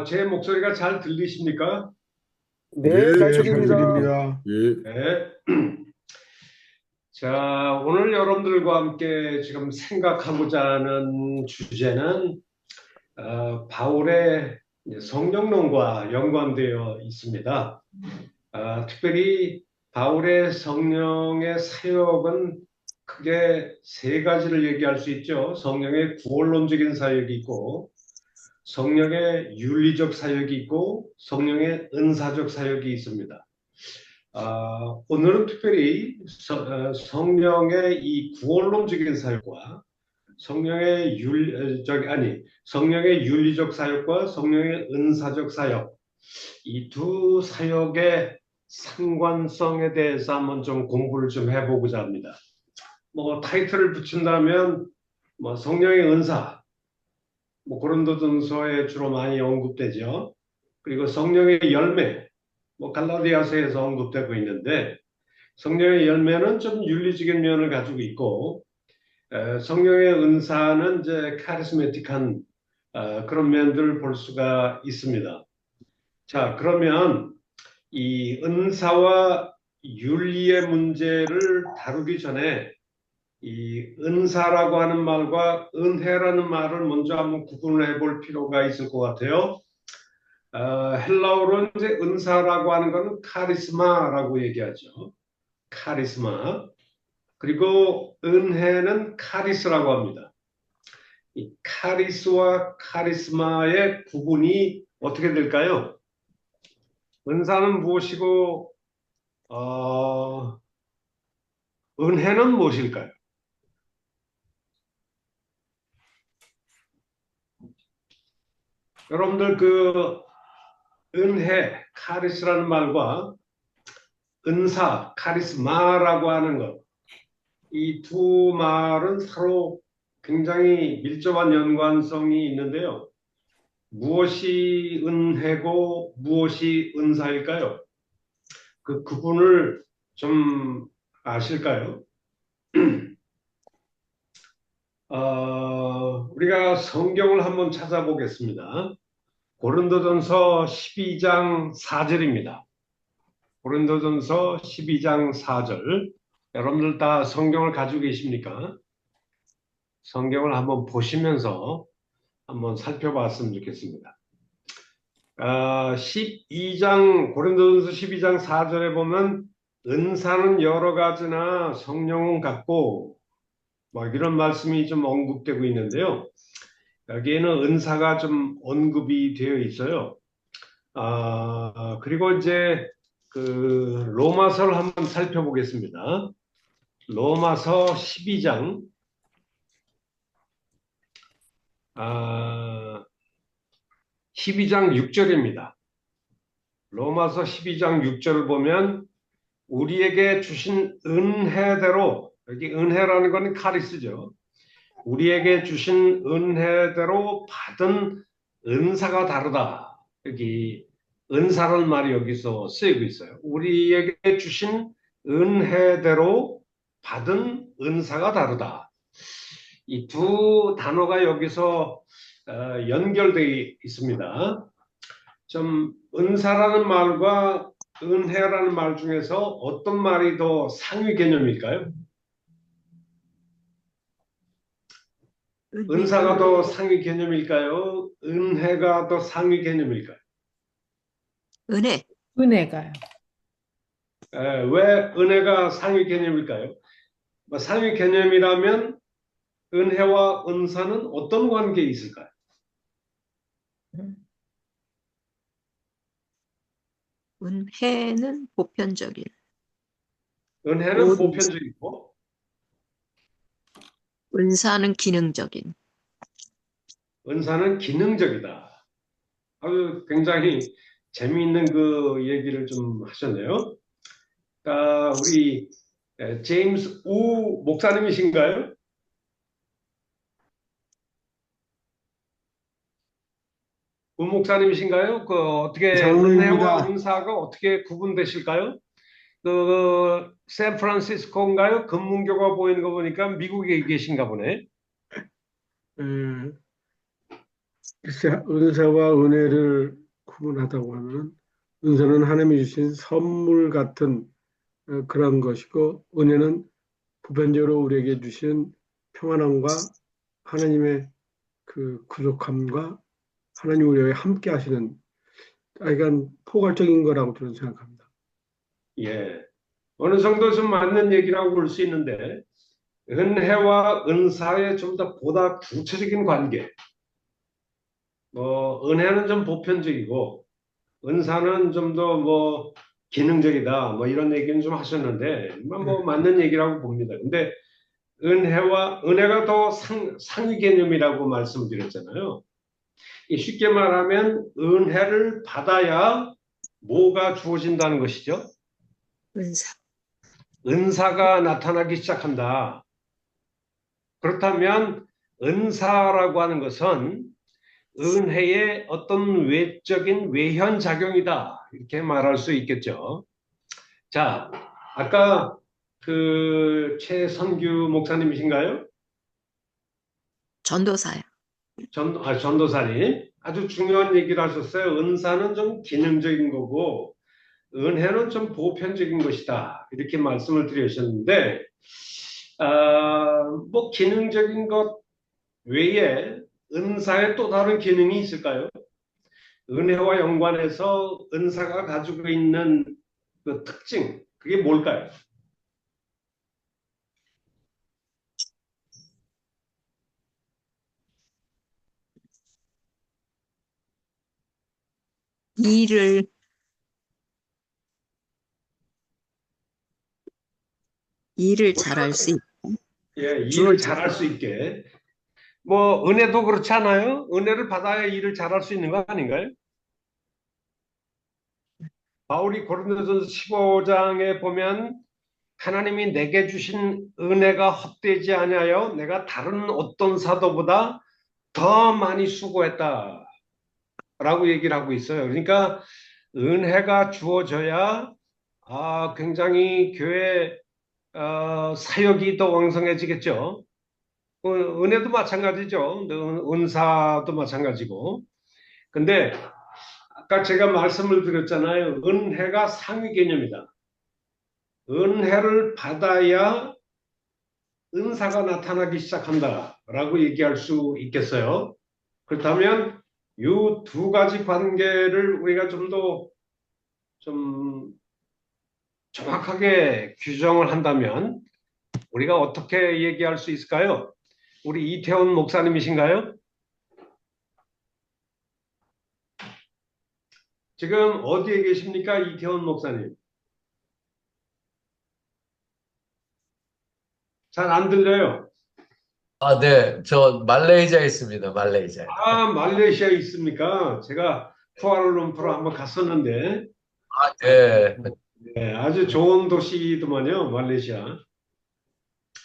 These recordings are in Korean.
제 목소리가 잘 들리십니까? 네, 잘 네, 잘 들립니다. 들립니다. 예, 네. 자, 오늘 여러분들과 함께 지금 생각하고자 하는 주제는 바울의 이제 성령론과 연관되어 있습니다. 특별히 바울의 성령의 사역은 크게 세 가지를 얘기할 수 있죠. 성령의 구원론적인 사역이 있고, 성령의 윤리적 사역이 있고, 성령의 은사적 사역이 있습니다. 오늘은 특별히 성령의 이 구원론적인 사역과 성령의 윤리적 사역과 성령의 은사적 사역, 이 두 사역의 상관성에 대해서 한번 좀 공부를 좀 해보고자 합니다. 뭐 타이틀을 붙인다면 뭐 성령의 은사, 뭐 고린도전서에 주로 많이 언급되죠. 그리고 성령의 열매, 뭐 갈라디아서에서 언급되고 있는데 성령의 열매는 좀 윤리적인 면을 가지고 있고 성령의 은사는 이제 카리스메틱한 그런 면들을 볼 수가 있습니다. 자, 그러면 이 은사와 윤리의 문제를 다루기 전에 이 은사라고 하는 말과 은혜라는 말을 먼저 한번 구분을 해볼 필요가 있을 것 같아요. 헬라어로 이제 은사라고 하는 것은 카리스마라고 얘기하죠. 카리스마. 그리고 은혜는 카리스라고 합니다. 이 카리스와 카리스마의 구분이 어떻게 될까요? 은사는 무엇이고 은혜는 무엇일까요? 여러분들 그 은혜, 카리스라는 말과 은사, 카리스마라고 하는 것, 이 두 말은 서로 굉장히 밀접한 연관성이 있는데요. 무엇이 은혜고 무엇이 은사일까요? 그 구분을 좀 아실까요? 우리가 성경을 한번 찾아보겠습니다. 고린도전서 12장 4절입니다. 고린도전서 12장 4절. 여러분들 다 성경을 가지고 계십니까? 성경을 한번 보시면서 한번 살펴봤으면 좋겠습니다. 고린도전서 12장 4절에 보면 은사는 여러 가지나 성령은 같고 막 이런 말씀이 좀 언급되고 있는데요. 여기에는 은사가 좀 언급이 되어 있어요. 그리고 이제 그 로마서를 한번 살펴보겠습니다. 로마서 12장, 12장 6절입니다. 로마서 12장 6절을 보면 우리에게 주신 은혜대로, 여기 은혜라는 건 카리스죠. 우리에게 주신 은혜대로 받은 은사가 다르다. 여기 은사라는 말이 여기서 쓰이고 있어요. 우리에게 주신 은혜대로 받은 은사가 다르다. 이 두 단어가 여기서 연결되어 있습니다. 좀 은사라는 말과 은혜라는 말 중에서 어떤 말이 더 상위 개념일까요? 은사가 더 상위 개념일까요? 은혜가 더 상위 개념일까요? 은혜. 은혜가요. 왜 은혜가 상위 개념일까요? 뭐 상위 개념이라면 은혜와 은사는 어떤 관계에 있을까요? 은혜는 보편적인. 은혜는 보편적이고 은사는 기능적인. 은사는 기능적이다. 아주 굉장히 재미있는 그 얘기를 좀 하셨네요. 우리 제임스 우 목사님이신가요? 우 목사님이신가요? 그 어떻게 은혜와 장로입니다. 은사가 어떻게 구분되실까요? 그 샌프란시스코인가요? 금문교가 보이는 거 보니까 미국에 계신가 보네. 예, 글쎄, 은사와 은혜를 구분하다고 하면 은사는 하나님이 주신 선물 같은 그런 것이고 은혜는 보편적으로 우리에게 주신 평안함과 하나님의 그 구속함과 하나님 우리와 함께 하시는 약간 포괄적인 거라고 저는 생각합니다. 예. 어느 정도 좀 맞는 얘기라고 볼 수 있는데, 은혜와 은사의 좀 더 보다 구체적인 관계. 은혜는 좀 보편적이고, 은사는 좀 더 기능적이다. 이런 얘기는 좀 하셨는데, 맞는 얘기라고 봅니다. 근데 은혜가 더 상위 개념이라고 말씀드렸잖아요. 쉽게 말하면 은혜를 받아야 뭐가 주어진다는 것이죠? 은사. 은사가 나타나기 시작한다. 그렇다면 은사라고 하는 것은 은혜의 어떤 외적인 외현 작용이다. 이렇게 말할 수 있겠죠. 자, 아까 그 최선규 목사님이신가요? 전도사요. 전도사님. 아주 중요한 얘기를 하셨어요. 은사는 좀 기능적인 거고, 은혜는 좀 보편적인 것이다. 이렇게 말씀을 드리셨는데, 기능적인 것 외에 은사에 또 다른 기능이 있을까요? 은혜와 연관해서 은사가 가지고 있는 그 특징, 그게 뭘까요? 일을 잘할 수 있고 예, 일을 주어진 잘할 수 있게. 은혜도 그렇지 않아요? 은혜를 받아야 일을 잘할 수 있는 거 아닌가요? 바울이 고린도전서 15장에 보면 하나님이 내게 주신 은혜가 헛되지 아니하여 내가 다른 어떤 사도보다 더 많이 수고했다 라고 얘기를 하고 있어요. 그러니까 은혜가 주어져야 굉장히 교회 사역이 더 왕성해지겠죠. 은혜도 마찬가지죠. 은사도 마찬가지고. 근데 아까 제가 말씀을 드렸잖아요. 은혜가 상위 개념이다. 은혜를 받아야 은사가 나타나기 시작한다라고 얘기할 수 있겠어요. 그렇다면 이 두 가지 관계를 우리가 좀 더 좀 정확하게 규정을 한다면 우리가 어떻게 얘기할 수 있을까요? 우리 이태원 목사님이신가요? 지금 어디에 계십니까? 이태원 목사님. 잘 안 들려요. 네. 저 말레이시아에 있습니다. 말레이시아에. 말레이시아에 있습니까? 제가 쿠알라룸푸르 한번 갔었는데 네. 네, 아주 좋은 도시더만요, 말레이시아.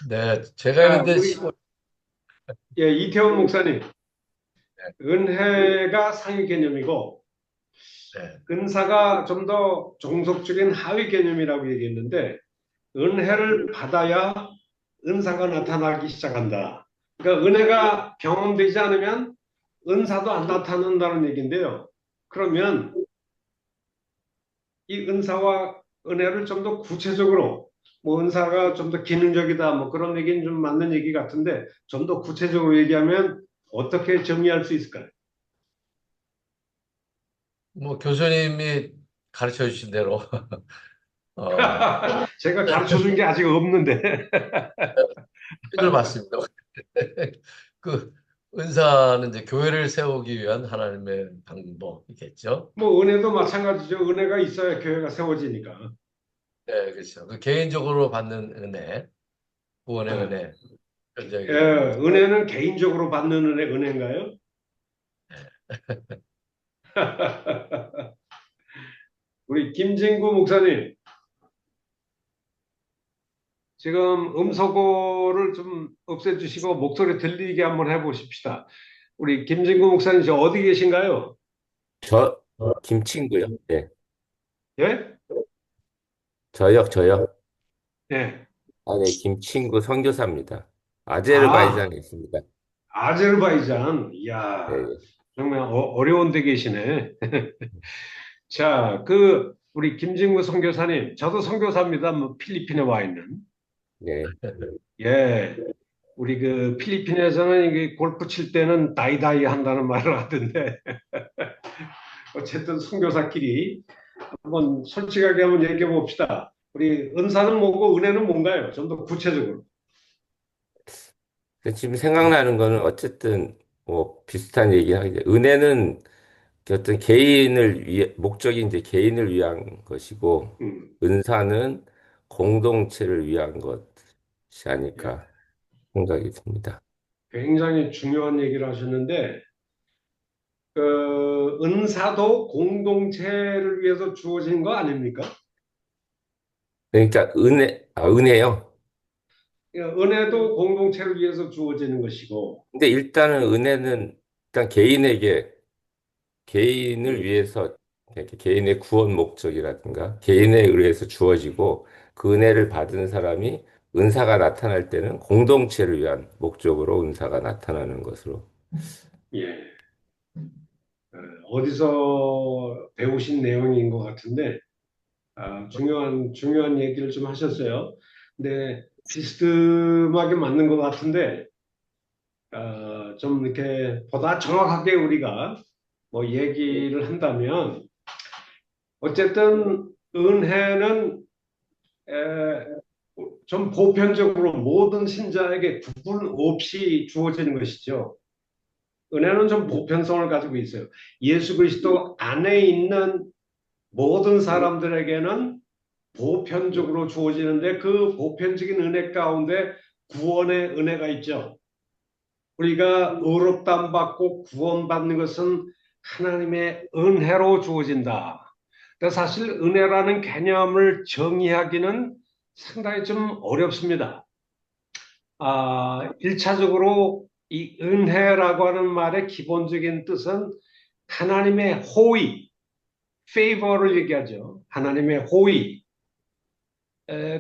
네. 제가 자, 있는데 예, 이태원 목사님, 은혜가 상위 개념이고 네. 은사가 좀 더 종속적인 하위 개념이라고 얘기했는데 은혜를 받아야 은사가 나타나기 시작한다. 그러니까 은혜가 경험되지 않으면 은사도 안 나타난다는 얘기인데요. 그러면 이 은사와 은혜를 좀 더 구체적으로 은사가 좀 더 기능적이다 그런 얘기는 좀 맞는 얘기 같은데 좀 더 구체적으로 얘기하면 어떻게 정의할 수 있을까요? 교수님이 가르쳐 주신 대로 어, 제가 가르쳐 준 게 아직 없는데 뜻을 봤습니다. 그 은사는 이제 교회를 세우기 위한 하나님의 방법이겠죠. 은혜도 마찬가지죠. 은혜가 있어야 교회가 세워지니까. 네, 그렇죠. 그 개인적으로 받는 은혜, 구원의 네. 은혜, 현장의 예, 은혜는 개인적으로 받는 은혜인가요? 우리 김진구 목사님, 지금 음소거를 좀 없애주시고 목소리 들리게 한번 해보십시다. 우리 김진구 목사님, 저 어디 계신가요? 저, 김친구요. 네. 예? 저요. 예. 네, 김친구 선교사입니다. 아, 아제르바이잔에 있습니다. 아제르바이잔. 이야, 네, 정말 어려운 데 계시네. 자, 우리 김진구 선교사님, 저도 선교사입니다. 뭐 필리핀에 와 있는. 네. 예, 우리 필리핀에서는 이게 골프 칠 때는 다이다이 한다는 말을 하던데, 어쨌든 선교사끼리 한번 솔직하게 한번 얘기해 봅시다. 우리 은사는 뭐고 은혜는 뭔가요? 좀 더 구체적으로. 근데 지금 생각나는 거는 어쨌든 뭐 비슷한 얘기 하게 돼. 은혜는 그 어떤 개인을 위해, 목적이 이제 개인을 위한 것이고, 음, 은사는 공동체를 위한 것이 예, 아닐까 생각이 듭니다. 굉장히 중요한 얘기를 하셨는데, 은사도 공동체를 위해서 주어진 거 아닙니까? 그러니까 은혜요. 은혜도 공동체를 위해서 주어지는 것이고, 근데 일단은 은혜는 일단 개인에게 개인을 음, 위해서 이렇게 개인의 구원 목적이라든가 개인에 의해서 주어지고 그 은혜를 받은 사람이 은사가 나타날 때는 공동체를 위한 목적으로 은사가 나타나는 것으로. 예, 어디서 배우신 내용인 것 같은데, 중요한 얘기를 좀 하셨어요. 근데 비스듬하게 맞는 것 같은데, 좀 이렇게 보다 정확하게 우리가 뭐 얘기를 한다면, 어쨌든 은혜는 에, 좀 보편적으로 모든 신자에게 구분 없이 주어지는 것이죠. 은혜는 좀 보편성을 가지고 있어요. 예수 그리스도 안에 있는 모든 사람들에게는 보편적으로 주어지는데 그 보편적인 은혜 가운데 구원의 은혜가 있죠. 우리가 의롭다함 받고 구원받는 것은 하나님의 은혜로 주어진다. 근데 사실 은혜라는 개념을 정의하기는 상당히 좀 어렵습니다. 1차적으로 이 은혜라고 하는 말의 기본적인 뜻은 하나님의 호의, favor를 얘기하죠. 하나님의 호의,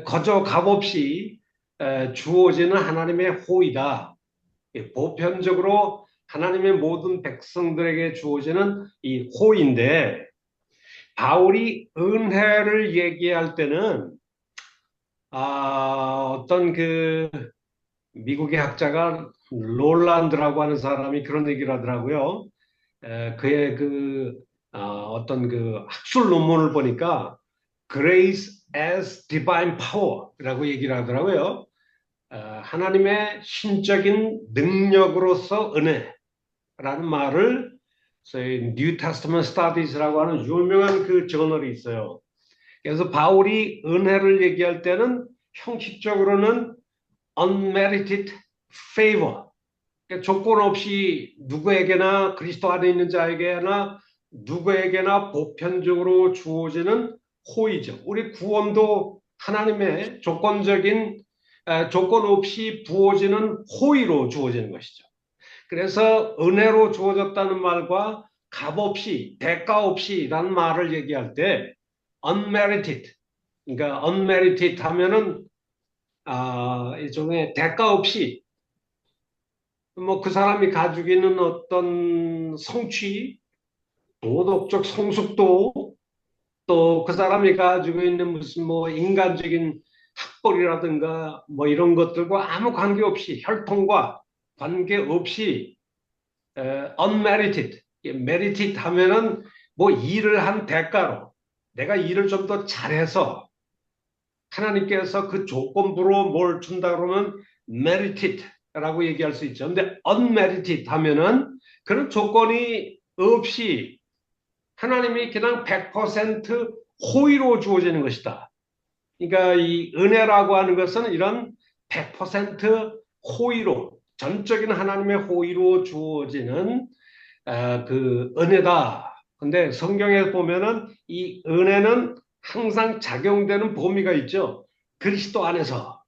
거저 값없이 주어지는 하나님의 호의다. 보편적으로 하나님의 모든 백성들에게 주어지는 이 호의인데 바울이 은혜를 얘기할 때는 어떤 미국의 학자가 롤란드라고 하는 사람이 그런 얘기를 하더라고요. 그의 어떤 학술 논문을 보니까 Grace as Divine Power라고 얘기를 하더라고요. 하나님의 신적인 능력으로서 은혜라는 말을 저희 New Testament Studies라고 하는 유명한 저널이 있어요. 그래서 바울이 은혜를 얘기할 때는 형식적으로는 unmerited favor, 그러니까 조건 없이 누구에게나 그리스도 안에 있는 자에게나 누구에게나 보편적으로 주어지는 호의죠. 우리 구원도 하나님의 조건 없이 부어지는 호의로 주어지는 것이죠. 그래서 은혜로 주어졌다는 말과 값 없이 대가 없이라는 말을 얘기할 때 unmerited, 그러니까 unmerited 하면은 일종의 대가 없이 뭐 그 사람이 가지고 있는 어떤 성취, 도덕적 성숙도, 또 그 사람이 가지고 있는 무슨 뭐 인간적인 학벌이라든가 뭐 이런 것들과 아무 관계없이 혈통과 관계없이 unmerited, merited 하면은 뭐 일을 한 대가로 내가 일을 좀 더 잘해서 하나님께서 그 조건부로 뭘 준다 그러면 merited라고 얘기할 수 있죠. 근데 unmerited 하면은 그런 조건이 없이 하나님이 그냥 100% 호의로 주어지는 것이다. 그러니까 이 은혜라고 하는 것은 이런 100% 호의로, 전적인 하나님의 호의로 주어지는 은혜다. 근데 성경에 보면은 이 은혜는 항상 작용되는 범위가 있죠. 그리스도 안에서.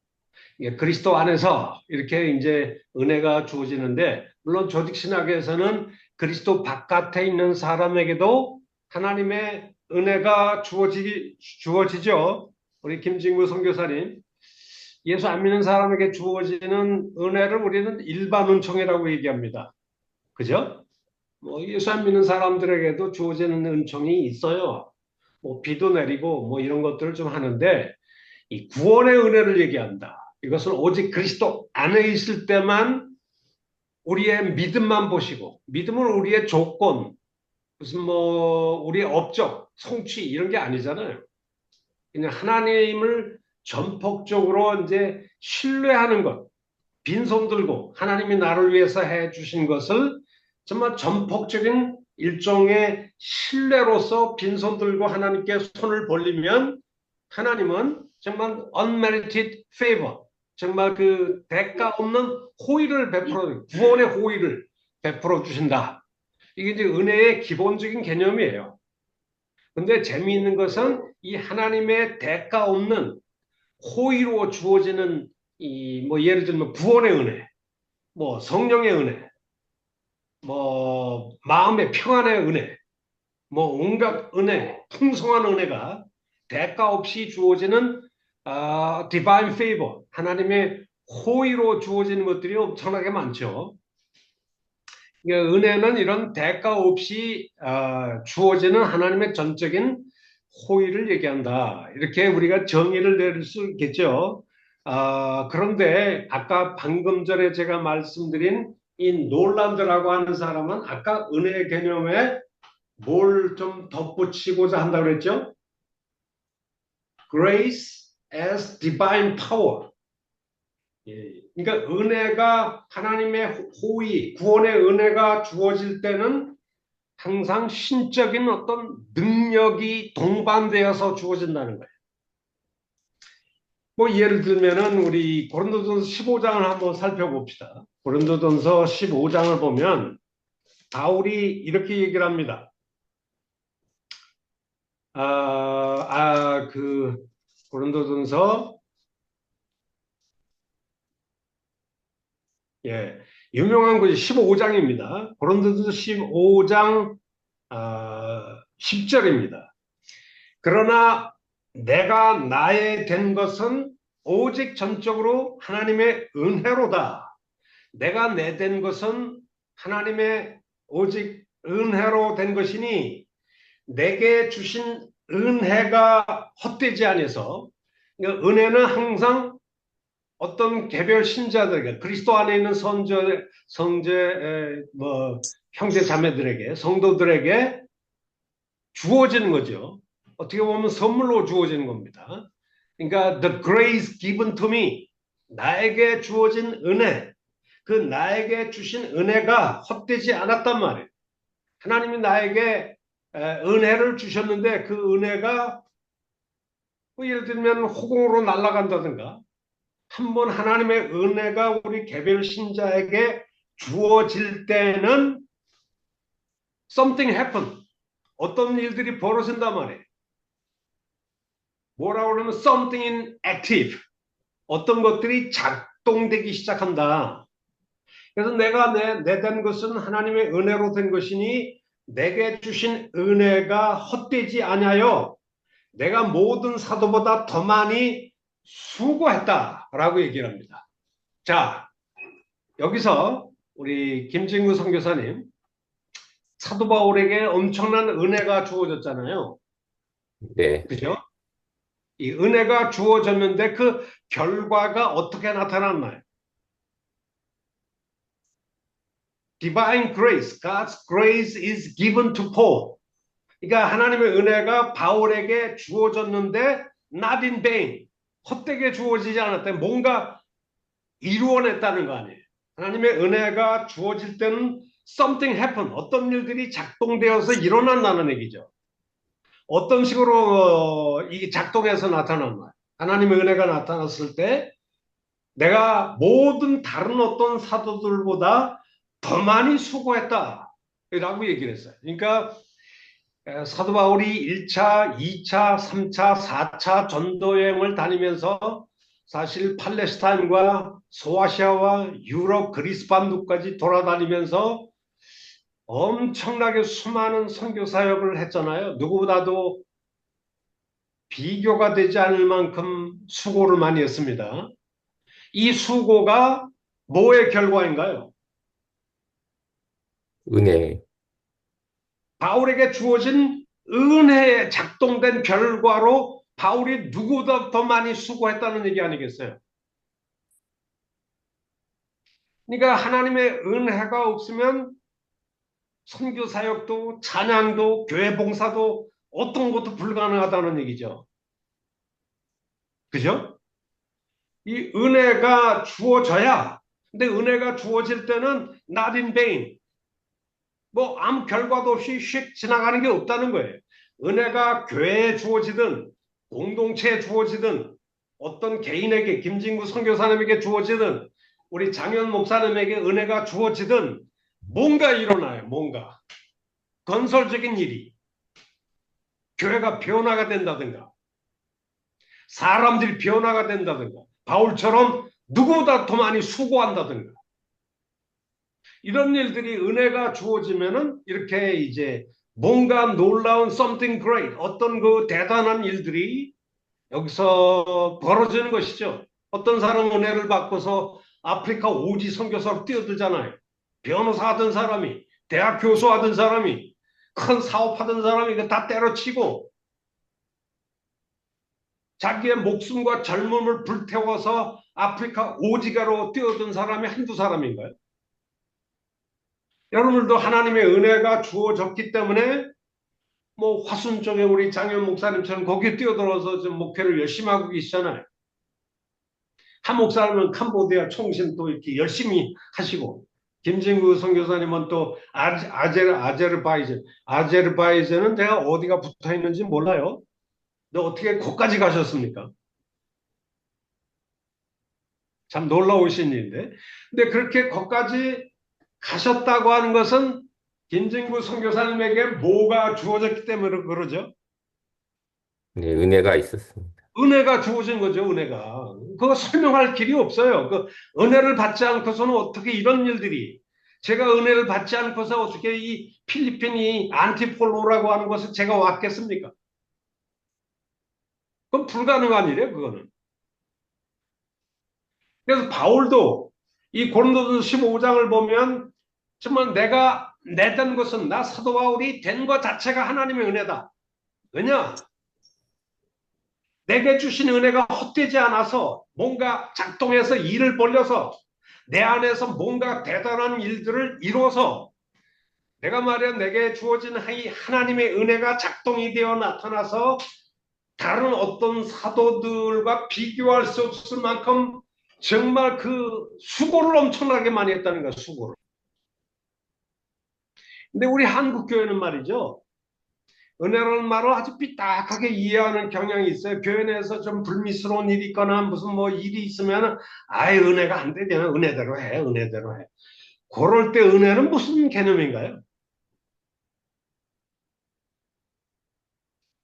그리스도 안에서 이렇게 이제 은혜가 주어지는데, 물론 조직신학에서는 그리스도 바깥에 있는 사람에게도 하나님의 은혜가 주어지죠. 우리 김진구 선교사님, 예수 안 믿는 사람에게 주어지는 은혜를 우리는 일반 은총이라고 얘기합니다. 그죠? 뭐 예수 안 믿는 사람들에게도 주어지는 은총이 있어요. 뭐 비도 내리고 뭐 이런 것들을 좀 하는데 이 구원의 은혜를 얘기한다. 이것은 오직 그리스도 안에 있을 때만 우리의 믿음만 보시고 믿음은 우리의 조건 무슨 뭐 우리의 업적, 성취 이런 게 아니잖아요. 그냥 하나님을 전폭적으로 이제 신뢰하는 것, 빈손 들고 하나님이 나를 위해서 해 주신 것을 정말 전폭적인 일종의 신뢰로서 빈손 들고 하나님께 손을 벌리면 하나님은 정말 unmerited favor, 정말 그 대가 없는 호의를 베풀어, 구원의 호의를 베풀어 주신다. 이게 이제 은혜의 기본적인 개념이에요. 근데 재미있는 것은 이 하나님의 대가 없는 호의로 주어지는 이 뭐 예를 들면 구원의 은혜, 뭐 성령의 은혜, 뭐 마음의 평안의 은혜, 뭐 온갖 은혜, 풍성한 은혜가 대가 없이 주어지는 divine favor, 하나님의 호의로 주어지는 것들이 엄청나게 많죠. 그러니까 은혜는 이런 대가 없이 주어지는 하나님의 전적인 호의를 얘기한다. 이렇게 우리가 정의를 내릴 수 있겠죠. 그런데 아까 방금 전에 제가 말씀드린 이 놀란드라고 하는 사람은 아까 은혜의 개념에 뭘 좀 덧붙이고자 한다고 그랬죠? Grace as divine power. 예, 그러니까 은혜가 하나님의 호의, 구원의 은혜가 주어질 때는 항상 신적인 어떤 능력이 동반되어서 주어진다는 거예요. 뭐 예를 들면은 우리 고린도전서 15장을 한번 살펴봅시다. 고린도전서 15장을 보면 바울이 이렇게 얘기를 합니다. 고린도전서 예, 유명한 것이 15장입니다. 고린도전서 15장 10절입니다. 그러나 내가 나의 된 것은 오직 전적으로 하나님의 은혜로다. 내가 내 된 것은 하나님의 오직 은혜로 된 것이니 내게 주신 은혜가 헛되지 않아서 그러니까 은혜는 항상 어떤 개별 신자들에게 그리스도 안에 있는 뭐 형제 자매들에게 성도들에게 주어지는 거죠. 어떻게 보면 선물로 주어지는 겁니다. 그러니까 the grace given to me, 나에게 주어진 은혜, 그 나에게 주신 은혜가 헛되지 않았단 말이에요. 하나님이 나에게 은혜를 주셨는데 그 은혜가 뭐 예를 들면 허공으로 날아간다든가 한번 하나님의 은혜가 우리 개별 신자에게 주어질 때는 something happen. 어떤 일들이 벌어진단 말이에요. 뭐라고 그러면 something in active. 어떤 것들이 작동되기 시작한다. 그래서 내가 내 된 것은 하나님의 은혜로 된 것이니 내게 주신 은혜가 헛되지 아니하여 내가 모든 사도보다 더 많이 수고했다라고 얘기를 합니다. 자, 여기서 우리 김진구 선교사님 사도 바울에게 엄청난 은혜가 주어졌잖아요. 네. 그죠? 이 은혜가 주어졌는데 그 결과가 어떻게 나타났나요? Divine grace, God's grace is given to Paul. 그러니까 하나님의 은혜가 바울에게 주어졌는데 not in vain, 헛되게 주어지지 않았다. 뭔가 이루어냈다는 거 아니에요. 하나님의 은혜가 주어질 때는 something happen, 어떤 일들이 작동되어서 일어난다는 얘기죠. 어떤 식으로 이게 작동해서 나타났나요? 하나님의 은혜가 나타났을 때 내가 모든 다른 어떤 사도들보다 더 많이 수고했다 라고 얘기를 했어요. 그러니까 사도 바울이 1차, 2차, 3차, 4차 전도 여행을 다니면서 사실 팔레스타인과 소아시아와 유럽, 그리스 반도까지 돌아다니면서 엄청나게 수많은 선교 사역을 했잖아요. 누구보다도 비교가 되지 않을 만큼 수고를 많이 했습니다. 이 수고가 뭐의 결과인가요? 은혜. 바울에게 주어진 은혜에 작동된 결과로 바울이 누구보다 더 많이 수고했다는 얘기 아니겠어요? 그러니까 하나님의 은혜가 없으면 선교 사역도 찬양도 교회 봉사도 어떤 것도 불가능하다는 얘기죠. 그죠? 이 은혜가 주어져야, 근데 은혜가 주어질 때는 not in vain, 뭐 아무 결과도 없이 휙 지나가는 게 없다는 거예요. 은혜가 교회에 주어지든 공동체에 주어지든 어떤 개인에게, 김진구 선교사님에게 주어지든 우리 장현 목사님에게 은혜가 주어지든 뭔가 일어나요. 뭔가 건설적인 일이, 교회가 변화가 된다든가 사람들이 변화가 된다든가 바울처럼 누구보다 더 많이 수고한다든가 이런 일들이 은혜가 주어지면은 이렇게 이제 뭔가 놀라운 something great, 어떤 그 대단한 일들이 여기서 벌어지는 것이죠. 어떤 사람 은혜를 받고서 아프리카 오지 선교사로 뛰어들잖아요. 변호사 하던 사람이, 대학 교수 하던 사람이, 큰 사업하던 사람이 그 다 때려치고 자기의 목숨과 젊음을 불태워서 아프리카 오지가로 뛰어든 사람이 한두 사람인가요? 여러분들도 하나님의 은혜가 주어졌기 때문에 뭐 화순 쪽에 우리 장현 목사님처럼 거기에 뛰어들어서 좀 목회를 열심히 하고 계시잖아요. 한 목사님은 캄보디아 총신 또 이렇게 열심히 하시고, 김진구 선교사님은 또 아제르바이잔은 제가 어디가 붙어 있는지 몰라요. 근데 어떻게 거기까지 가셨습니까? 참 놀라우신 일인데. 근데 그렇게 거기까지 가셨다고 하는 것은 김진구 선교사님에게 뭐가 주어졌기 때문에 그러죠? 네, 은혜가 있었습니다. 은혜가 주어진 거죠, 은혜가. 그거 설명할 길이 없어요. 그 은혜를 받지 않고서는 어떻게 이런 일들이, 제가 은혜를 받지 않고서 어떻게 이 필리핀이 안티폴로라고 하는 곳에 제가 왔겠습니까? 그건 불가능한 일이에요, 그거는. 그래서 바울도 이 고린도전서 15장을 보면 정말 내가 내던 것은, 나 사도 바울이 된 것 자체가 하나님의 은혜다. 왜냐? 내게 주신 은혜가 헛되지 않아서 뭔가 작동해서 일을 벌려서 내 안에서 뭔가 대단한 일들을 이루어서 내가 말이야 내게 주어진 이 하나님의 은혜가 작동이 되어 나타나서 다른 어떤 사도들과 비교할 수 없을 만큼 정말 그 수고를 엄청나게 많이 했다는 거야, 수고를. 근데 우리 한국 교회는 말이죠, 은혜라는 말을 아주 삐딱하게 이해하는 경향이 있어요. 교회 내에서 좀 불미스러운 일이 있거나 무슨 뭐 일이 있으면 아예 은혜가 안 돼. 그냥 은혜대로 해. 은혜대로 해. 그럴 때 은혜는 무슨 개념인가요?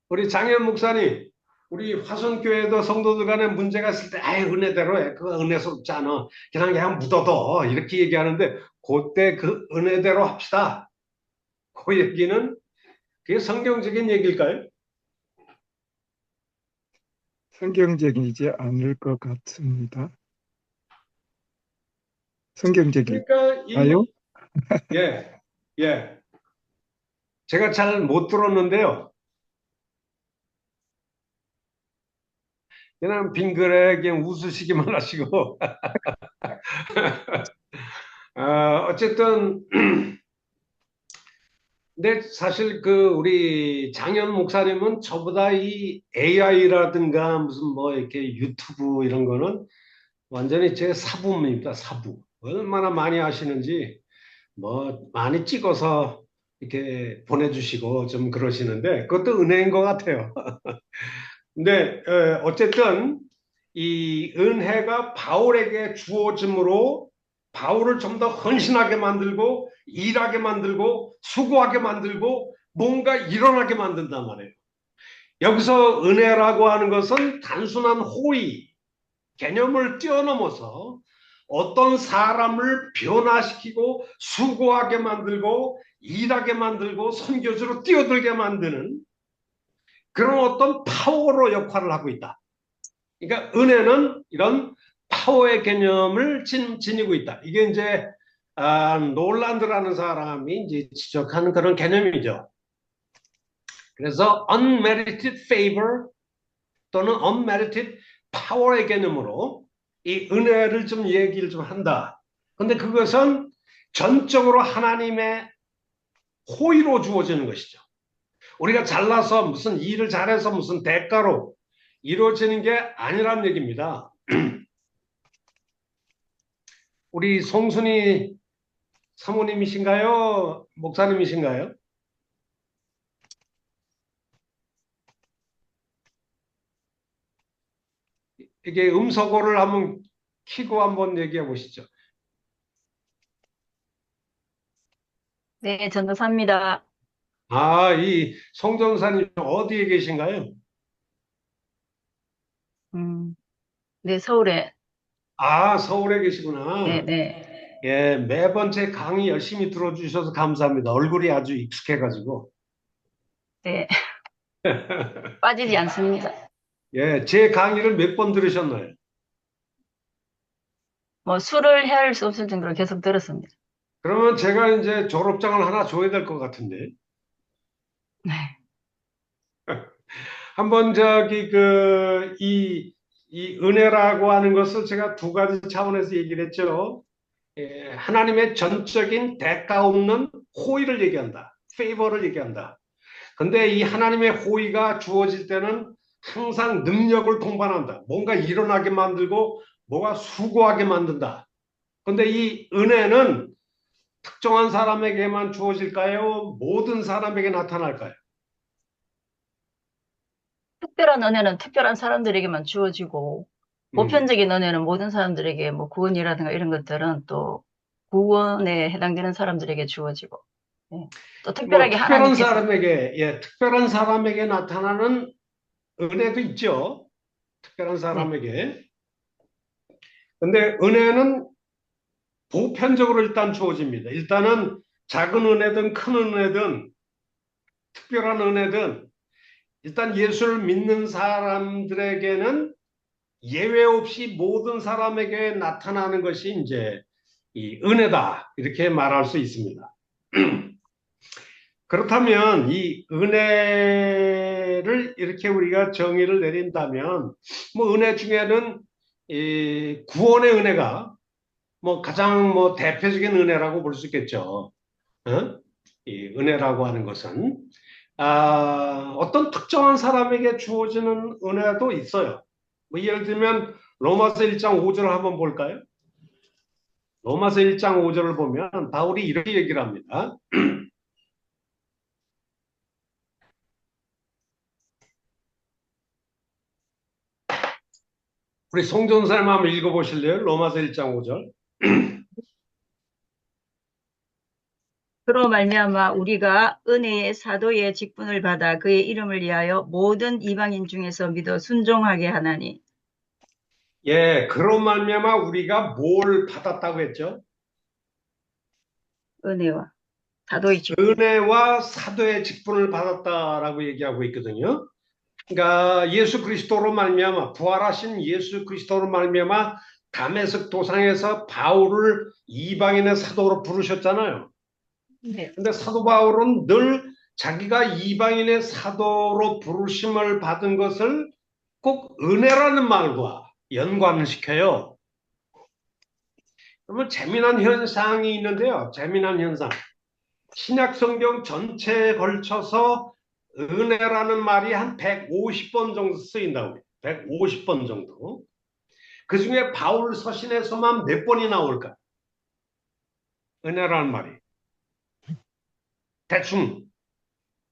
우리 장현 목사님, 우리 화성교회도 성도들 간에 문제가 있을 때 아예 은혜대로 해. 그거 은혜스럽지 않아. 그냥 묻어둬. 이렇게 얘기하는데 그때 그 은혜대로 합시다. 그 얘기는 그게 성경적인 얘기일까요? 성경적이지 않을 것 같습니다. 성경적일까요? 그러니까 예, 예. 제가 잘 못 들었는데요. 그냥 빙그레 그냥 웃으시기만 하시고. 어쨌든 근데 사실 그 우리 장현 목사님은 저보다 이 AI라든가 무슨 뭐 이렇게 유튜브 이런 거는 완전히 제 사부입니다. 사부. 얼마나 많이 하시는지 뭐 많이 찍어서 이렇게 보내주시고 좀 그러시는데 그것도 은혜인 것 같아요. 근데 어쨌든 이 은혜가 바울에게 주어짐으로 바울을 좀 더 헌신하게 만들고 일하게 만들고 수고하게 만들고 뭔가 일어나게 만든단 말이에요. 여기서 은혜라고 하는 것은 단순한 호의, 개념을 뛰어넘어서 어떤 사람을 변화시키고 수고하게 만들고 일하게 만들고 선교지로 뛰어들게 만드는 그런 어떤 파워로 역할을 하고 있다. 그러니까 은혜는 이런 파워의 개념을 지니고 있다. 이게 이제 놀란드라는 사람이 이제 지적하는 그런 개념이죠. 그래서 unmerited favor 또는 unmerited power의 개념으로 이 은혜를 좀 얘기를 좀 한다. 근데 그것은 전적으로 하나님의 호의로 주어지는 것이죠. 우리가 잘나서 무슨 일을 잘해서 무슨 대가로 이루어지는 게 아니란 얘기입니다. 우리 송순이 사모님이신가요? 목사님이신가요? 이게 음소거를 한번 키고 한번 얘기해 보시죠. 네, 전도사입니다. 아, 이 송전사님 어디에 계신가요? 네, 서울에. 아, 서울에 계시구나. 네, 네. 예, 매번 제 강의 열심히 들어주셔서 감사합니다. 얼굴이 아주 익숙해가지고. 네, 빠지지 않습니다. 예, 제 강의를 몇 번 들으셨나요? 뭐, 술을 헤아릴 수 없을 정도로 계속 들었습니다. 그러면 제가 이제 졸업장을 하나 줘야 될 것 같은데. 네. 한번 이 은혜라고 하는 것을 제가 두 가지 차원에서 얘기를 했죠. 예, 하나님의 전적인 대가 없는 호의를 얘기한다. 페이버를 얘기한다. 근데 이 하나님의 호의가 주어질 때는 항상 능력을 동반한다. 뭔가 일어나게 만들고 뭐가 수고하게 만든다. 근데 이 은혜는 특정한 사람에게만 주어질까요? 모든 사람에게 나타날까요? 특별한 은혜는 특별한 사람들에게만 주어지고, 음. 보편적인 은혜는 모든 사람들에게 뭐 구원이라든가 이런 것들은 또 구원에 해당되는 사람들에게 주어지고, 네. 또 특별하게 하나님께서, 특별한 사람에게 나타나는 은혜도 있죠. 특별한 사람에게. 근데 은혜는 보편적으로 일단 주어집니다. 일단은 작은 은혜든 큰 은혜든 특별한 은혜든 일단 예수를 믿는 사람들에게는 예외 없이 모든 사람에게 나타나는 것이 이제 이 은혜다. 이렇게 말할 수 있습니다. 그렇다면 이 은혜를 이렇게 우리가 정의를 내린다면 뭐 은혜 중에는 이 구원의 은혜가 뭐 가장 뭐 대표적인 은혜라고 볼 수 있겠죠. 어? 이 은혜라고 하는 것은 어떤 특정한 사람에게 주어지는 은혜도 있어요. 뭐 예를 들면 로마서 1장 5절을 한번 볼까요? 로마서 1장 5절을 보면 바울이 이렇게 얘기를 합니다. 우리 송전사님 한번 읽어보실래요? 로마서 1장 5절. 그로 말미암아 우리가 은혜의 사도의 직분을 받아 그의 이름을 위하여 모든 이방인 중에서 믿어 순종하게 하나니. 예, 그로 말미암아 우리가 뭘 받았다고 했죠? 은혜와 사도의 직분. 은혜와 사도의 직분을 받았다라고 얘기하고 있거든요. 그러니까 예수 그리스도로 말미암아 부활하신 예수 그리스도로 말미암아 다메섹 도상에서 바울을 이방인의 사도로 부르셨잖아요. 네. 근데 사도 바울은 늘 자기가 이방인의 사도로 부르심을 받은 것을 꼭 은혜라는 말과 연관을 시켜요. 그러면 재미난 현상이 있는데요. 재미난 현상. 신약 성경 전체에 걸쳐서 은혜라는 말이 한 150번 정도 쓰인다고 해요. 150번 정도. 그 중에 바울 서신에서만 몇 번이 나올까? 은혜라는 말이. 대충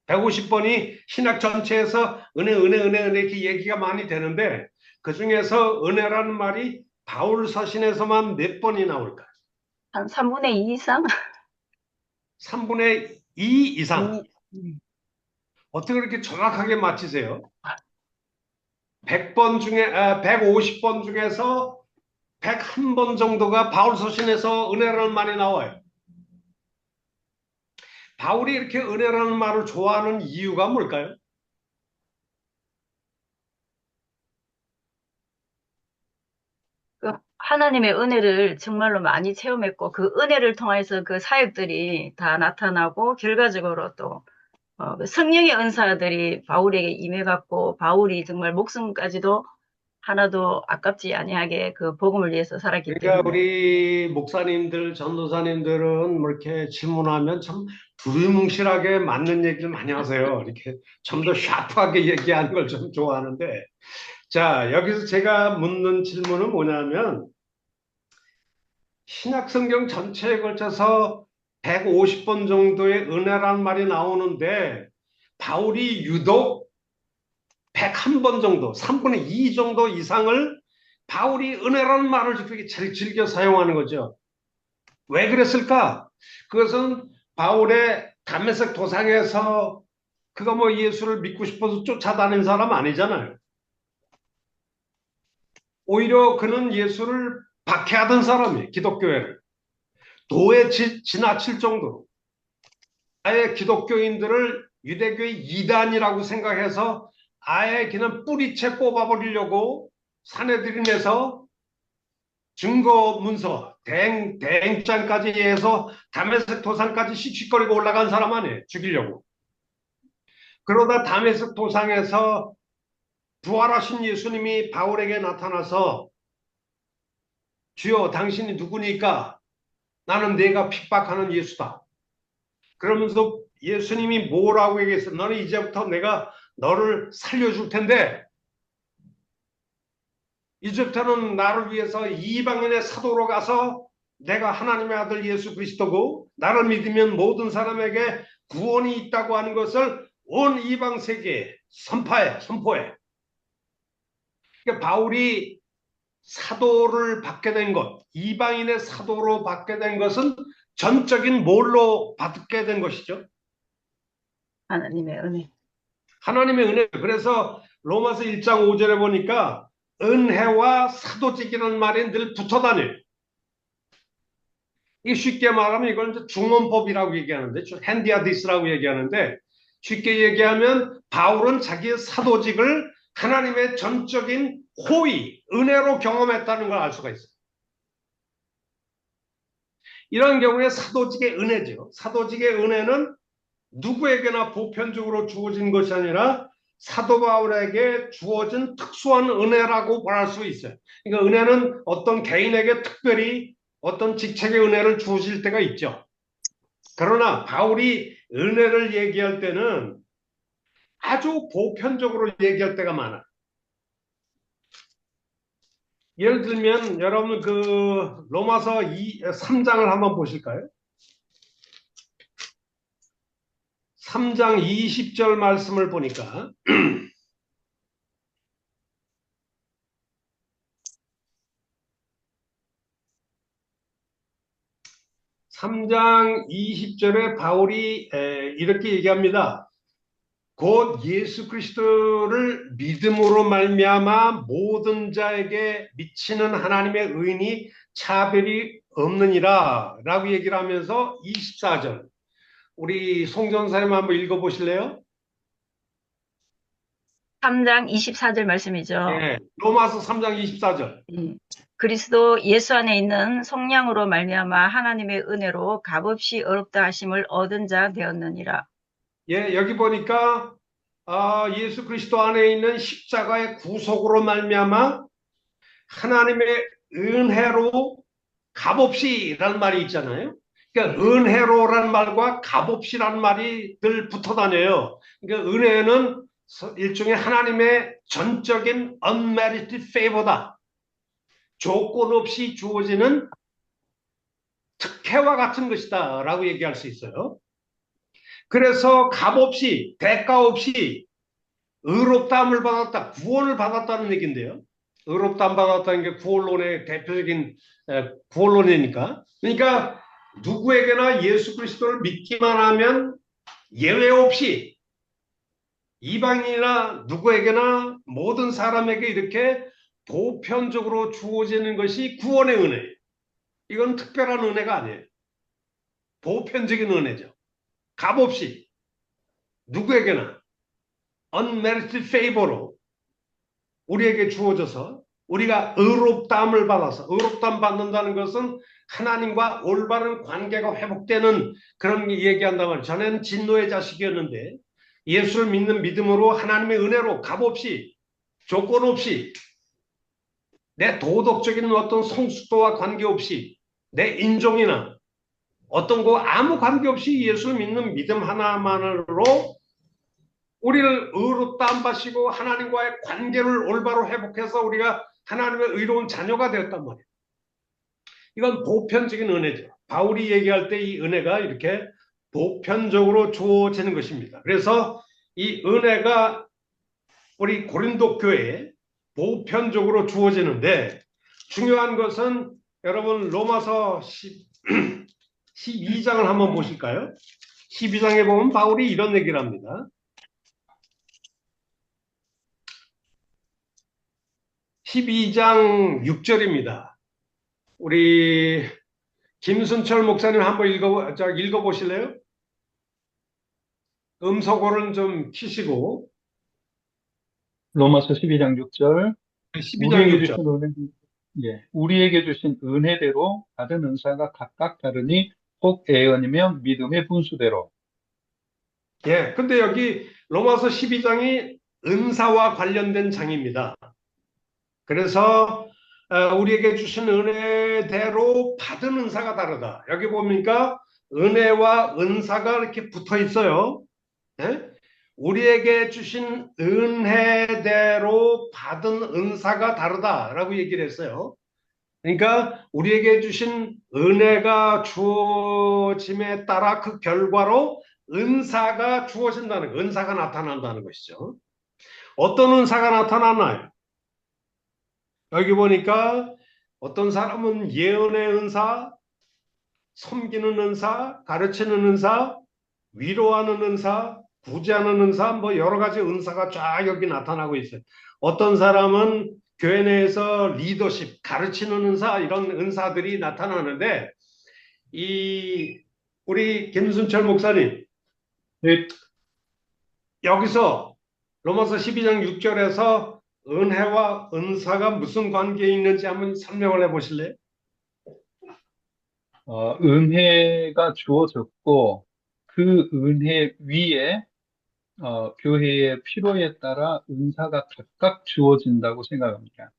150번이 신약 전체에서 은혜 이렇게 얘기가 많이 되는데 그 중에서 은혜라는 말이 바울 서신에서만 몇 번이 나올까? 한 3분의 2 이상? 3분의 2 이상. 음. 어떻게 그렇게 정확하게 맞히세요? 100번 중에, 150번 중에서 101번 정도가 바울 서신에서 은혜라는 말이 나와요. 바울이 이렇게 은혜라는 말을 좋아하는 이유가 뭘까요? 그 하나님의 은혜를 정말로 많이 체험했고 그 은혜를 통해서 그 사역들이 다 나타나고 결과적으로 또 그 성령의 은사들이 바울에게 임해갖고 바울이 정말 목숨까지도 하나도 아깝지 아니하게 그 복음을 위해서 살았기 그러니까 때문에 우리 목사님들, 전도사님들은 뭐 이렇게 질문하면 참 두리뭉실하게 맞는 얘기를 많이 하세요. 이렇게 좀 더 샤프하게 얘기하는 걸 좀 좋아하는데, 자, 여기서 제가 묻는 질문은 뭐냐면, 신약 성경 전체에 걸쳐서 150번 정도의 은혜라는 말이 나오는데, 바울이 유독 101번 정도, 3분의 2 정도 이상을 바울이 은혜라는 말을 그렇게 제일 즐겨 사용하는 거죠. 왜 그랬을까? 그것은 바울의 다메섹 도상에서 그가 뭐 예수를 믿고 싶어서 쫓아다닌 사람 아니잖아요. 오히려 그는 예수를 박해하던 사람이에요. 기독교회를. 도에 지나칠 정도로. 아예 기독교인들을 유대교의 이단이라고 생각해서 아예 그냥 뿌리채 뽑아버리려고 사내들인에서 증거 문서, 대행장까지 해서 다메섹 도상까지 씩씩거리고 올라간 사람 아니에요. 죽이려고. 그러다 다메섹 도상에서 부활하신 예수님이 바울에게 나타나서 주여 당신이 누구니까? 나는 내가 핍박하는 예수다. 그러면서 예수님이 뭐라고 얘기했어요? 너는 이제부터 내가 너를 살려줄 텐데 이제부터는 나를 위해서 이방인의 사도로 가서 내가 하나님의 아들 예수 그리스도고 나를 믿으면 모든 사람에게 구원이 있다고 하는 것을 온 이방 세계에 선포해. 그러니까 바울이 사도를 받게 된 것, 이방인의 사도로 받게 된 것은 전적인 뭘로 받게 된 것이죠? 하나님의 은혜. 하나님의 은혜. 그래서 로마서 1장 5절에 보니까 은혜와 사도직이라는 말이 늘 붙어 다녀요. 이 쉽게 말하면 이걸 이제 중원법이라고 얘기하는데, 핸디아디스라고 얘기하는데, 쉽게 얘기하면 바울은 자기의 사도직을 하나님의 전적인 호의, 은혜로 경험했다는 걸 알 수가 있어요. 이런 경우에 사도직의 은혜죠. 사도직의 은혜는 누구에게나 보편적으로 주어진 것이 아니라 사도 바울에게 주어진 특수한 은혜라고 말할 수 있어요. 그러니까 은혜는 어떤 개인에게 특별히 어떤 직책의 은혜를 주어질 때가 있죠. 그러나 바울이 은혜를 얘기할 때는 아주 보편적으로 얘기할 때가 많아요. 예를 들면 여러분 그 로마서 3장을 한번 보실까요? 3장 20절 말씀을 보니까 (3장 20절에) 바울이 이렇게 얘기합니다. 곧 예수 그리스도를 믿음으로 말미암아 모든 자에게 미치는 하나님의 의인이 차별이 없느니라 라고 얘기를 하면서 24절 우리 송전사님 한번 읽어보실래요? 3장 24절 말씀이죠. 네, 로마서 3장 24절. 그리스도 예수 안에 있는 성령으로 말미암아 하나님의 은혜로 값없이 어렵다 하심을 얻은 자 되었느니라. 예, 여기 보니까 예수 그리스도 안에 있는 십자가의 구속으로 말미암아 하나님의 은혜로 값없이라는 말이 있잖아요. 그러니까 은혜로라는 말과 값없이라는 말이 늘 붙어 다녀요. 그러니까 은혜는 일종의 하나님의 전적인 unmerited favor다. 조건 없이 주어지는 특혜와 같은 것이다 라고 얘기할 수 있어요. 그래서 값없이 대가 없이 의롭다함을 받았다, 구원을 받았다는 얘기인데요. 의롭다함 받았다는 게 구원론의 대표적인 구원론이니까. 그러니까 누구에게나 예수 그리스도를 믿기만 하면 예외 없이 이방인이나 누구에게나 모든 사람에게 이렇게 보편적으로 주어지는 것이 구원의 은혜예요. 이건 특별한 은혜가 아니에요. 보편적인 은혜죠. 값없이 누구에게나 unmerited favor로 우리에게 주어져서 우리가 의롭다함을 받아서, 의롭다함 받는다는 것은 하나님과 올바른 관계가 회복되는 그런 얘기한다면, 전에는 진노의 자식이었는데 예수를 믿는 믿음으로 하나님의 은혜로 값없이 조건 없이 내 도덕적인 어떤 성숙도와 관계없이 내 인종이나 어떤 거 아무 관계없이 예수를 믿는 믿음 하나만으로 우리를 의롭다 안 바시고 하나님과의 관계를 올바로 회복해서 우리가 하나님의 의로운 자녀가 되었단 말이에요. 이건 보편적인 은혜죠. 바울이 얘기할 때 이 은혜가 이렇게 보편적으로 주어지는 것입니다. 그래서 이 은혜가 우리 고린도 교회에 보편적으로 주어지는데 중요한 것은 여러분 로마서 12장을 한번 보실까요? 12장에 보면 바울이 이런 얘기를 합니다. 12장 6절입니다. 우리 김순철 목사님 한번 읽어보실래요? 음소거는 좀 키시고. 로마서 12장 6절. 12장 6절. 우리에게 주신 은혜대로 받은 은사가 각각 다르니 혹 애언이며 믿음의 분수대로. 예, 근데 여기 로마서 12장이 은사와 관련된 장입니다. 그래서 우리에게 주신 은혜대로 받은 은사가 다르다. 여기 보니까 은혜와 은사가 이렇게 붙어 있어요. 예? 우리에게 주신 은혜대로 받은 은사가 다르다라고 얘기를 했어요. 그러니까 우리에게 주신 은혜가 주어짐에 따라 그 결과로 은사가 주어진다는 거, 은사가 나타난다는 것이죠. 어떤 은사가 나타나나요? 여기 보니까 어떤 사람은 예언의 은사, 섬기는 은사, 가르치는 은사, 위로하는 은사, 구제하는 은사, 뭐 여러 가지 은사가 쫙 여기 나타나고 있어요. 어떤 사람은 교회 내에서 리더십, 가르치는 은사, 이런 은사들이 나타나는데 우리 김순철 목사님, 네. 여기서 로마서 12장 6절에서 은혜와 은사가 무슨 관계에 있는지 한번 설명을 해보실래요? 은혜가 주어졌고 그 은혜 위에 교회의 필요에 따라 은사가 각각 주어진다고 생각합니다.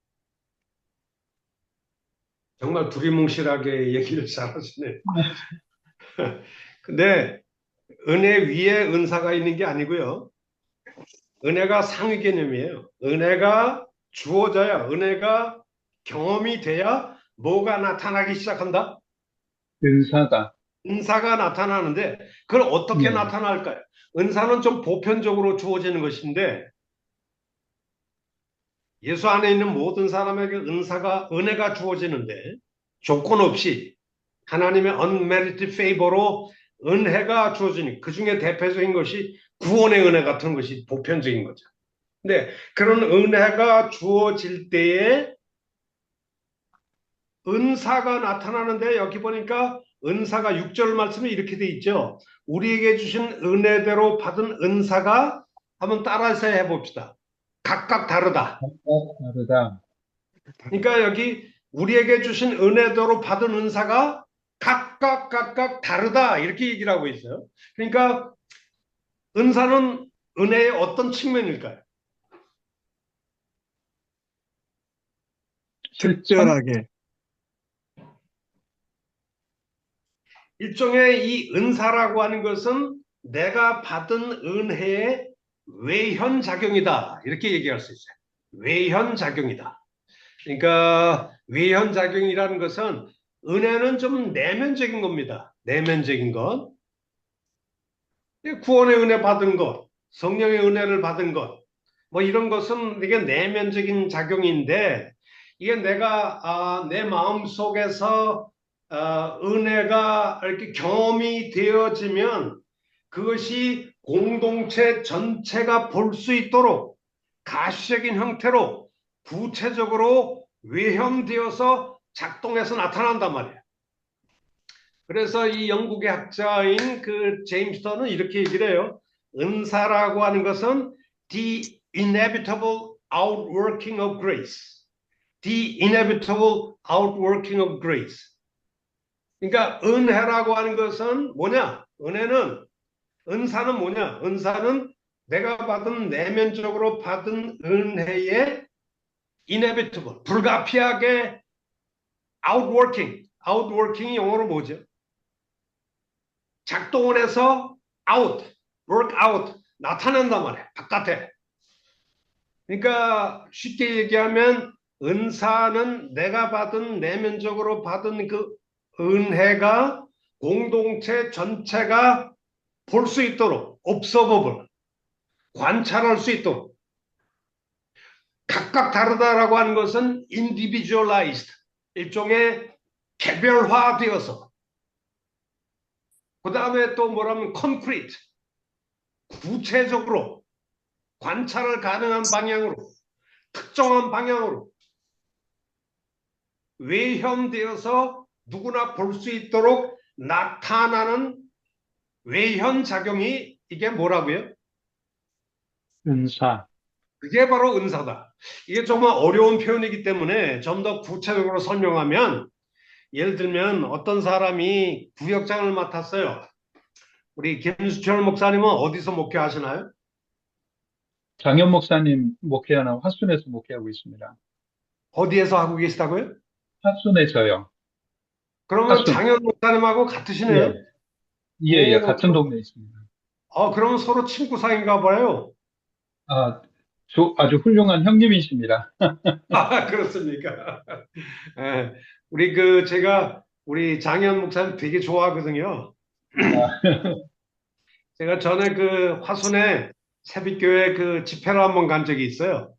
정말 두리뭉실하게 얘기를 잘하시네요. 근데 은혜 위에 은사가 있는 게 아니고요. 은혜가 상위 개념이에요. 은혜가 주어져야, 은혜가 경험이 돼야 뭐가 나타나기 시작한다? 은사가 나타나는데 그걸 어떻게 나타날까요? 은사는 좀 보편적으로 주어지는 것인데 예수 안에 있는 모든 사람에게 은혜가 주어지는데 조건 없이 하나님의 unmerited favor로 은혜가 주어지니 그 중에 대표적인 것이 구원의 은혜 같은 것이 보편적인 거죠. 근데 그런 은혜가 주어질 때에 은사가 나타나는데 여기 보니까 은사가 6절 말씀에 이렇게 돼 있죠. 우리에게 주신 은혜대로 받은 은사가 한번 따라서 해봅시다. 각각 다르다. 그러니까 여기 우리에게 주신 은혜대로 받은 은사가 각각 다르다 이렇게 얘기를 하고 있어요. 그러니까 은사는 은혜의 어떤 측면일까요? 특별하게. 일종의 이 은사라고 하는 것은 내가 받은 은혜의 외현작용이다 이렇게 얘기할 수 있어요. 외현작용이다. 그러니까 외현작용이라는 것은 은혜는 좀 내면적인 겁니다. 내면적인 것. 구원의 은혜 받은 것, 성령의 은혜를 받은 것, 뭐 이런 것은 이게 내면적인 작용인데 이게 내가 내 마음 속에서 은혜가 이렇게 경험이 되어지면 그것이 공동체 전체가 볼 수 있도록 가시적인 형태로 구체적으로 외형되어서 작동해서 나타난단 말이에요. 그래서 이 영국의 학자인 그 제임스 턴은 이렇게 얘기를 해요. 은사라고 하는 것은 the inevitable outworking of grace. The inevitable outworking of grace. 그러니까 은혜라고 하는 것은 뭐냐? 은사는 뭐냐? 은사는 내가 받은 내면적으로 받은 은혜의 inevitable, 불가피하게 outworking이 영어로 뭐죠? 작동을 해서 work out, 나타난단 말이에요. 바깥에. 그러니까 쉽게 얘기하면 은사는 내가 받은 내면적으로 받은 그 은혜가 공동체 전체가 볼 수 있도록 observable, 관찰할 수 있도록 각각 다르다라고 하는 것은 individualized, 일종의 개별화되어서 그 다음에 또 뭐라면 concrete, 구체적으로 관찰을 가능한 방향으로 특정한 방향으로 외현되어서 누구나 볼 수 있도록 나타나는 외현작용이 이게 뭐라고요? 은사. 그게 바로 은사다. 이게 정말 어려운 표현이기 때문에 좀 더 구체적으로 설명하면 예를 들면 어떤 사람이 구역장을 맡았어요. 우리 김수철 목사님은 어디서 목회하시나요? 장현 목사님 목회하는 화순에서 목회하고 있습니다. 어디에서 하고 계시다고요? 화순에서요. 그러면 화순. 장현 목사님하고 같으시네요. 예, 오, 같은 동네에 있습니다. 그러면 서로 친구 사이인가 봐요. 아주 훌륭한 형님이십니다. 그렇습니까? 예, 제가 우리 장현 목사님 되게 좋아하거든요. 제가 전에 그 화순에 새빛교회 그 집회를 한번 간 적이 있어요.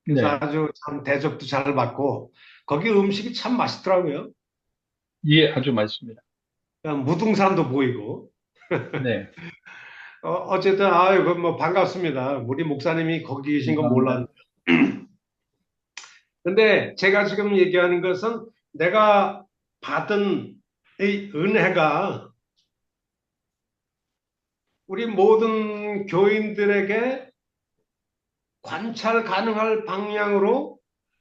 그래서 네. 아주 참 대접도 잘 받고 거기 음식이 참 맛있더라고요. 예, 아주 맛있습니다. 무등산도 보이고. 네. 어쨌든 뭐 반갑습니다. 우리 목사님이 거기 계신 건 감사합니다. 몰랐는데. 근데 제가 지금 얘기하는 것은 내가 받은 이 은혜가 우리 모든 교인들에게 관찰 가능할 방향으로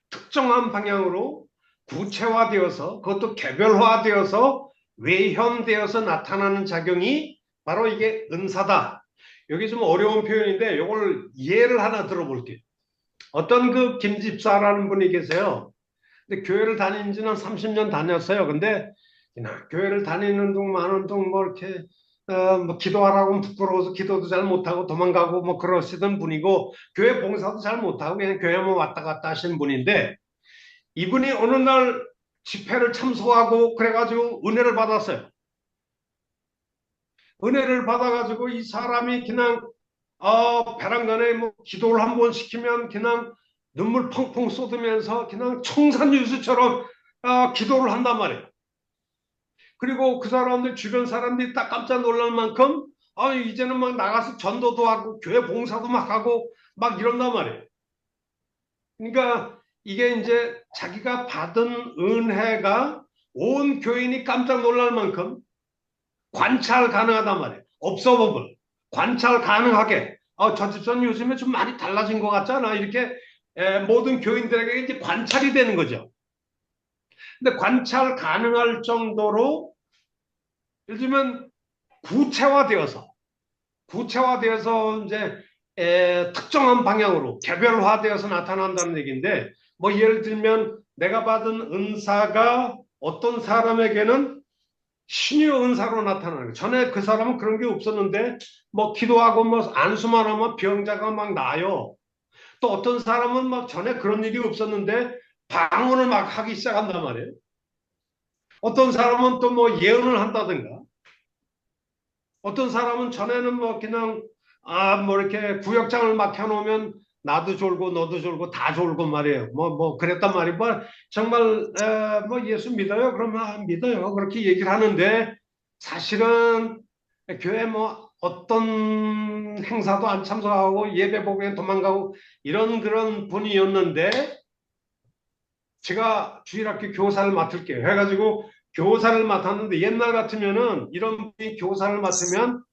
특정한 방향으로 구체화되어서 그것도 개별화되어서 외현되어서 나타나는 작용이 바로 이게 은사다. 여기 좀 어려운 표현인데 이걸 예를 하나 들어볼게요. 어떤 그 김집사라는 분이 계세요. 근데 교회를 다닌 지는 30년 다녔어요. 근데 그냥 교회를 다니는 동 마는 동 뭐 이렇게 뭐 기도하라고 하면 부끄러워서 기도도 잘 못하고 도망가고 뭐 그러시던 분이고 교회 봉사도 잘 못하고 그냥 교회만 왔다 갔다 하시는 분인데 이분이 어느 날 집회를 참석하고 그래가지고 은혜를 받았어요. 은혜를 받아가지고 이 사람이 그냥 베란간에 뭐 기도를 한번 시키면 그냥 눈물 펑펑 쏟으면서 그냥 청산유수처럼 기도를 한단 말이에요. 그리고 그 사람들 주변 사람들이 딱 깜짝 놀랄 만큼 이제는 막 나가서 전도도 하고 교회 봉사도 막 하고 막 이런단 말이에요. 그러니까 이게 이제 자기가 받은 은혜가 온 교인이 깜짝 놀랄 만큼 관찰 가능하단 말이에요. observable. 관찰 가능하게. 저 집사님 요즘에 좀 많이 달라진 것 같잖아. 이렇게 모든 교인들에게 이제 관찰이 되는 거죠. 근데 관찰 가능할 정도로 예를 들면 구체화되어서 이제 특정한 방향으로 개별화되어서 나타난다는 얘기인데 뭐 예를 들면 내가 받은 은사가 어떤 사람에게는 신의 은사로 나타나는 거예요. 전에 그 사람은 그런 게 없었는데 뭐 기도하고 뭐 안수만 하면 병자가 막 나요. 또 어떤 사람은 막 전에 그런 일이 없었는데 방언을 막 하기 시작한단 말이에요. 어떤 사람은 또 뭐 예언을 한다든가 어떤 사람은 전에는 뭐 그냥 뭐 이렇게 구역장을 막 켜놓으면 나도 졸고 너도 졸고 다 졸고 말이에요. 뭐 그랬단 말이에요. 뭐 정말 뭐 예수 믿어요? 그러면 믿어요. 그렇게 얘기를 하는데 사실은 교회 뭐 어떤 행사도 안 참석하고 예배 보고에 도망가고 이런 그런 분이었는데 제가 주일학교 교사를 맡을게요. 해가지고 교사를 맡았는데 옛날 같으면은 이런 분이 교사를 맡으면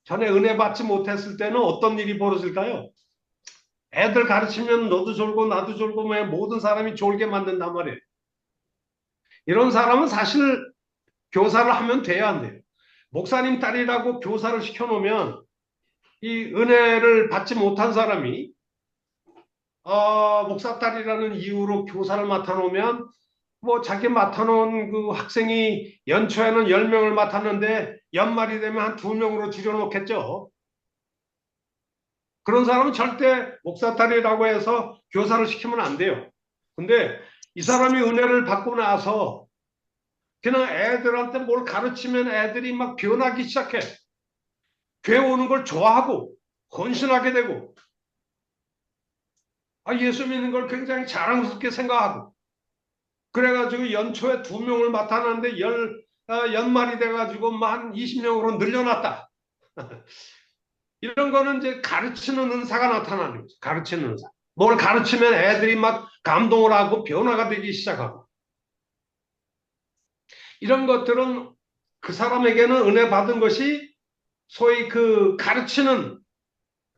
전에 은혜 받지 못했을 때는 어떤 일이 벌어질까요? 애들 가르치면 너도 졸고 나도 졸고 모든 사람이 졸게 만든단 말이에요. 이런 사람은 사실 교사를 하면 돼야 안 돼요. 목사님 딸이라고 교사를 시켜놓으면 이 은혜를 받지 못한 사람이 목사딸이라는 이유로 교사를 맡아놓으면 뭐 자기 맡아놓은 그 학생이 연초에는 10명을 맡았는데 연말이 되면 한 2명으로 줄여놓겠죠. 그런 사람은 절대 목사딸이라고 해서 교사를 시키면 안 돼요. 근데 이 사람이 은혜를 받고 나서 그냥 애들한테 뭘 가르치면 애들이 막 변하기 시작해. 교회 오는 걸 좋아하고 헌신하게 되고 예수 믿는 걸 굉장히 자랑스럽게 생각하고 그래가지고 연초에 2명을 맡았는데 연말이 돼가지고 한 20명으로 늘려놨다. 이런 거는 이제 가르치는 은사가 나타나는 거죠. 가르치는 은사. 뭘 가르치면 애들이 막 감동을 하고 변화가 되기 시작하고 이런 것들은 그 사람에게는 은혜 받은 것이 소위 그 가르치는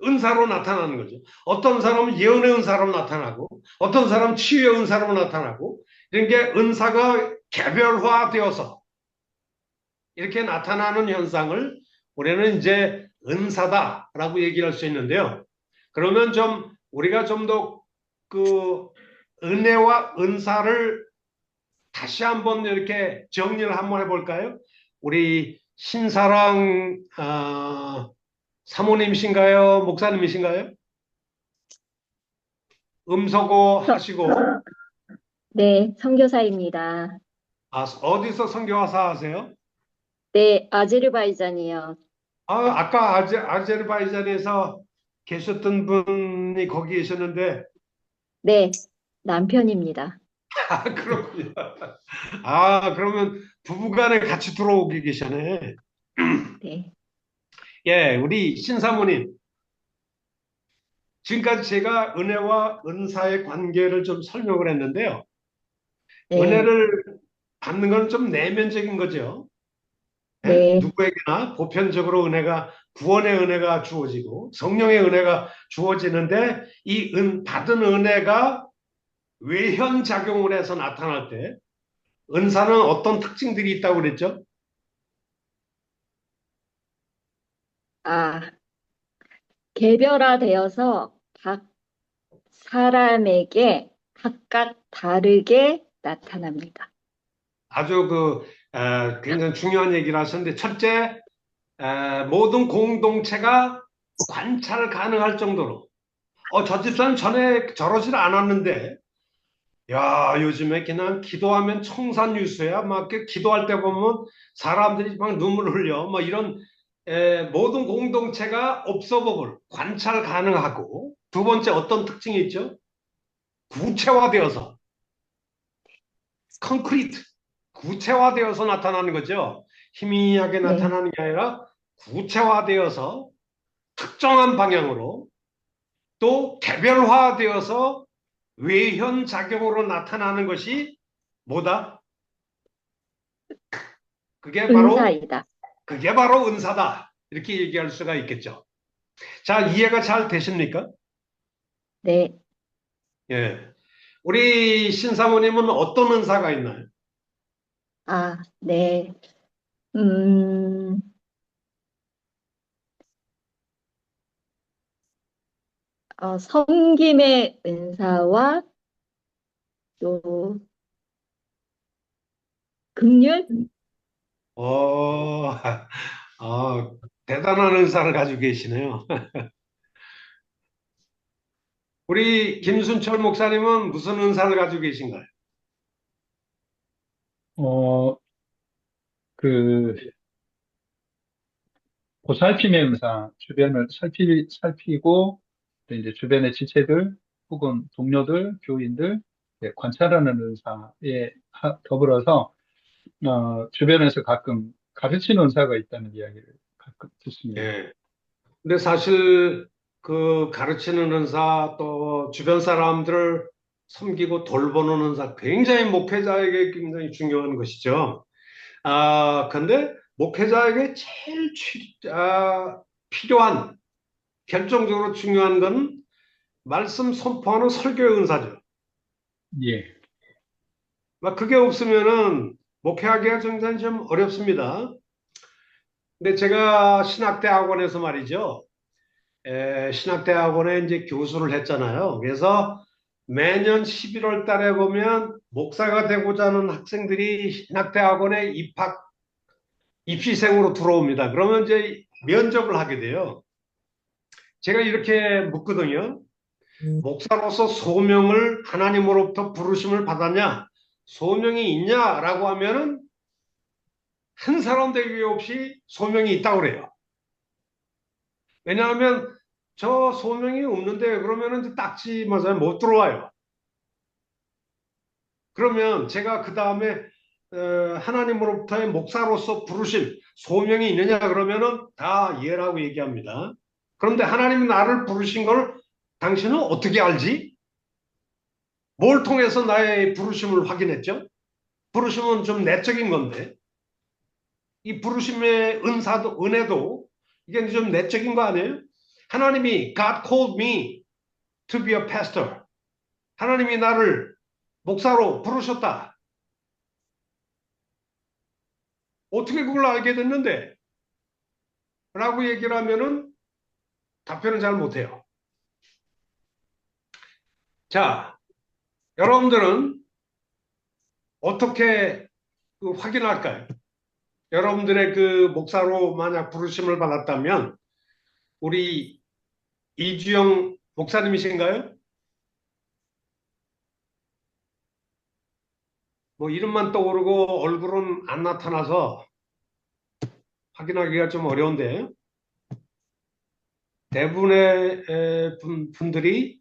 은사로 나타나는 거죠. 어떤 사람은 예언의 은사로 나타나고 어떤 사람은 치유의 은사로 나타나고 이런 게 은사가 개별화되어서 이렇게 나타나는 현상을 우리는 이제 은사다라고 얘기를 할 수 있는데요. 그러면 좀 우리가 좀 더 그 은혜와 은사를 다시 한번 이렇게 정리를 한번 해볼까요? 우리 신사랑 사모님이신가요? 목사님이신가요? 음소거 하시고 네, 선교사입니다. 어디서 선교화사 하세요? 네, 아제르바이잔이요. 아까 아제르바이잔에서 계셨던 분이 거기 계셨는데 네, 남편입니다. 그렇군요. 그러면 부부간에 같이 들어오게 계시네. 네, 예, 우리 신사모님. 지금까지 제가 은혜와 은사의 관계를 좀 설명을 했는데요. 네, 은혜를 받는 건 좀 내면적인 거죠. 예? 네, 누구에게나 보편적으로 구원의 은혜가 주어지고 성령의 은혜가 주어지는데 이 받은 은혜가 외현 작용을 해서 나타날 때 은사는 어떤 특징들이 있다고 그랬죠? 개별화되어서 각 사람에게 각각 다르게 나타납니다. 아주 굉장히 중요한 얘기를 하셨는데 첫째, 모든 공동체가 관찰 가능할 정도로 저 집사람 전에 저러질 않았는데 야, 요즘에 그냥 기도하면 청산유수야. 막 기도할 때 보면 사람들이 막 눈물 흘려. 뭐 이런 모든 공동체가 observable, 관찰 가능하고 두 번째 어떤 특징이 있죠? 구체화되어서 concrete, 구체화되어서 나타나는 거죠. 희미하게 네, 나타나는 게 아니라 구체화되어서 특정한 방향으로 또 개별화되어서 외현 작용으로 나타나는 것이 뭐다? 그게 은사이다. 바로 은사다. 이렇게 얘기할 수가 있겠죠. 자, 이해가 잘 되십니까? 네, 예. 우리 신사모님은 어떤 은사가 있나요? 네, 음, 섬김의 은사와 또 긍휼? 어, 대단한 은사를 가지고 계시네요. 우리 김순철 목사님은 무슨 은사를 가지고 계신가요? 어, 그, 보살핌의 은사, 주변을 살피고, 또 이제 주변의 지체들, 혹은 동료들, 교인들, 관찰하는 은사에 더불어서, 주변에서 가끔 가르치는 은사가 있다는 이야기를 가끔 듣습니다. 예. 근데 사실 그 가르치는 은사 또 주변 사람들을 섬기고 돌보는 은사 굉장히 목회자에게 굉장히 중요한 것이죠. 근데 목회자에게 제일 필요한 결정적으로 중요한 건 말씀 선포하는 설교의 은사죠. 예, 그게 없으면은 목회하기가 굉장히 좀 어렵습니다. 근데 제가 신학대 학원에서 말이죠. 신학대학원에 이제 교수를 했잖아요. 그래서 매년 11월 달에 보면 목사가 되고자 하는 학생들이 신학대학원에 입시생으로 들어옵니다. 그러면 이제 면접을 하게 돼요. 제가 이렇게 묻거든요. 목사로서 소명을 하나님으로부터 부르심을 받았냐? 소명이 있냐라고 하면은 한 사람 대기 없이 소명이 있다고 그래요. 왜냐하면 저 소명이 없는데 그러면은 이제 딱지 맞아요. 못 들어와요. 그러면 제가 그 다음에 하나님으로부터의 목사로서 부르심, 소명이 있느냐 그러면은 다 예라고 얘기합니다. 그런데 하나님이 나를 부르신 걸 당신은 어떻게 알지? 뭘 통해서 나의 부르심을 확인했죠? 부르심은 좀 내적인 건데 이 부르심의 은사도 은혜도 이게 좀 내적인 거 아니에요? 하나님이 God called me to be a pastor. 하나님이 나를 목사로 부르셨다. 어떻게 그걸 알게 됐는데? 라고 얘기를 하면은 답변을 잘 못해요. 자, 여러분들은 어떻게 확인할까요? 여러분들의 그 목사로 만약 부르심을 받았다면 우리 이주영 목사님이신가요? 뭐 이름만 떠오르고 얼굴은 안 나타나서 확인하기가 좀 어려운데 대부분의 분들이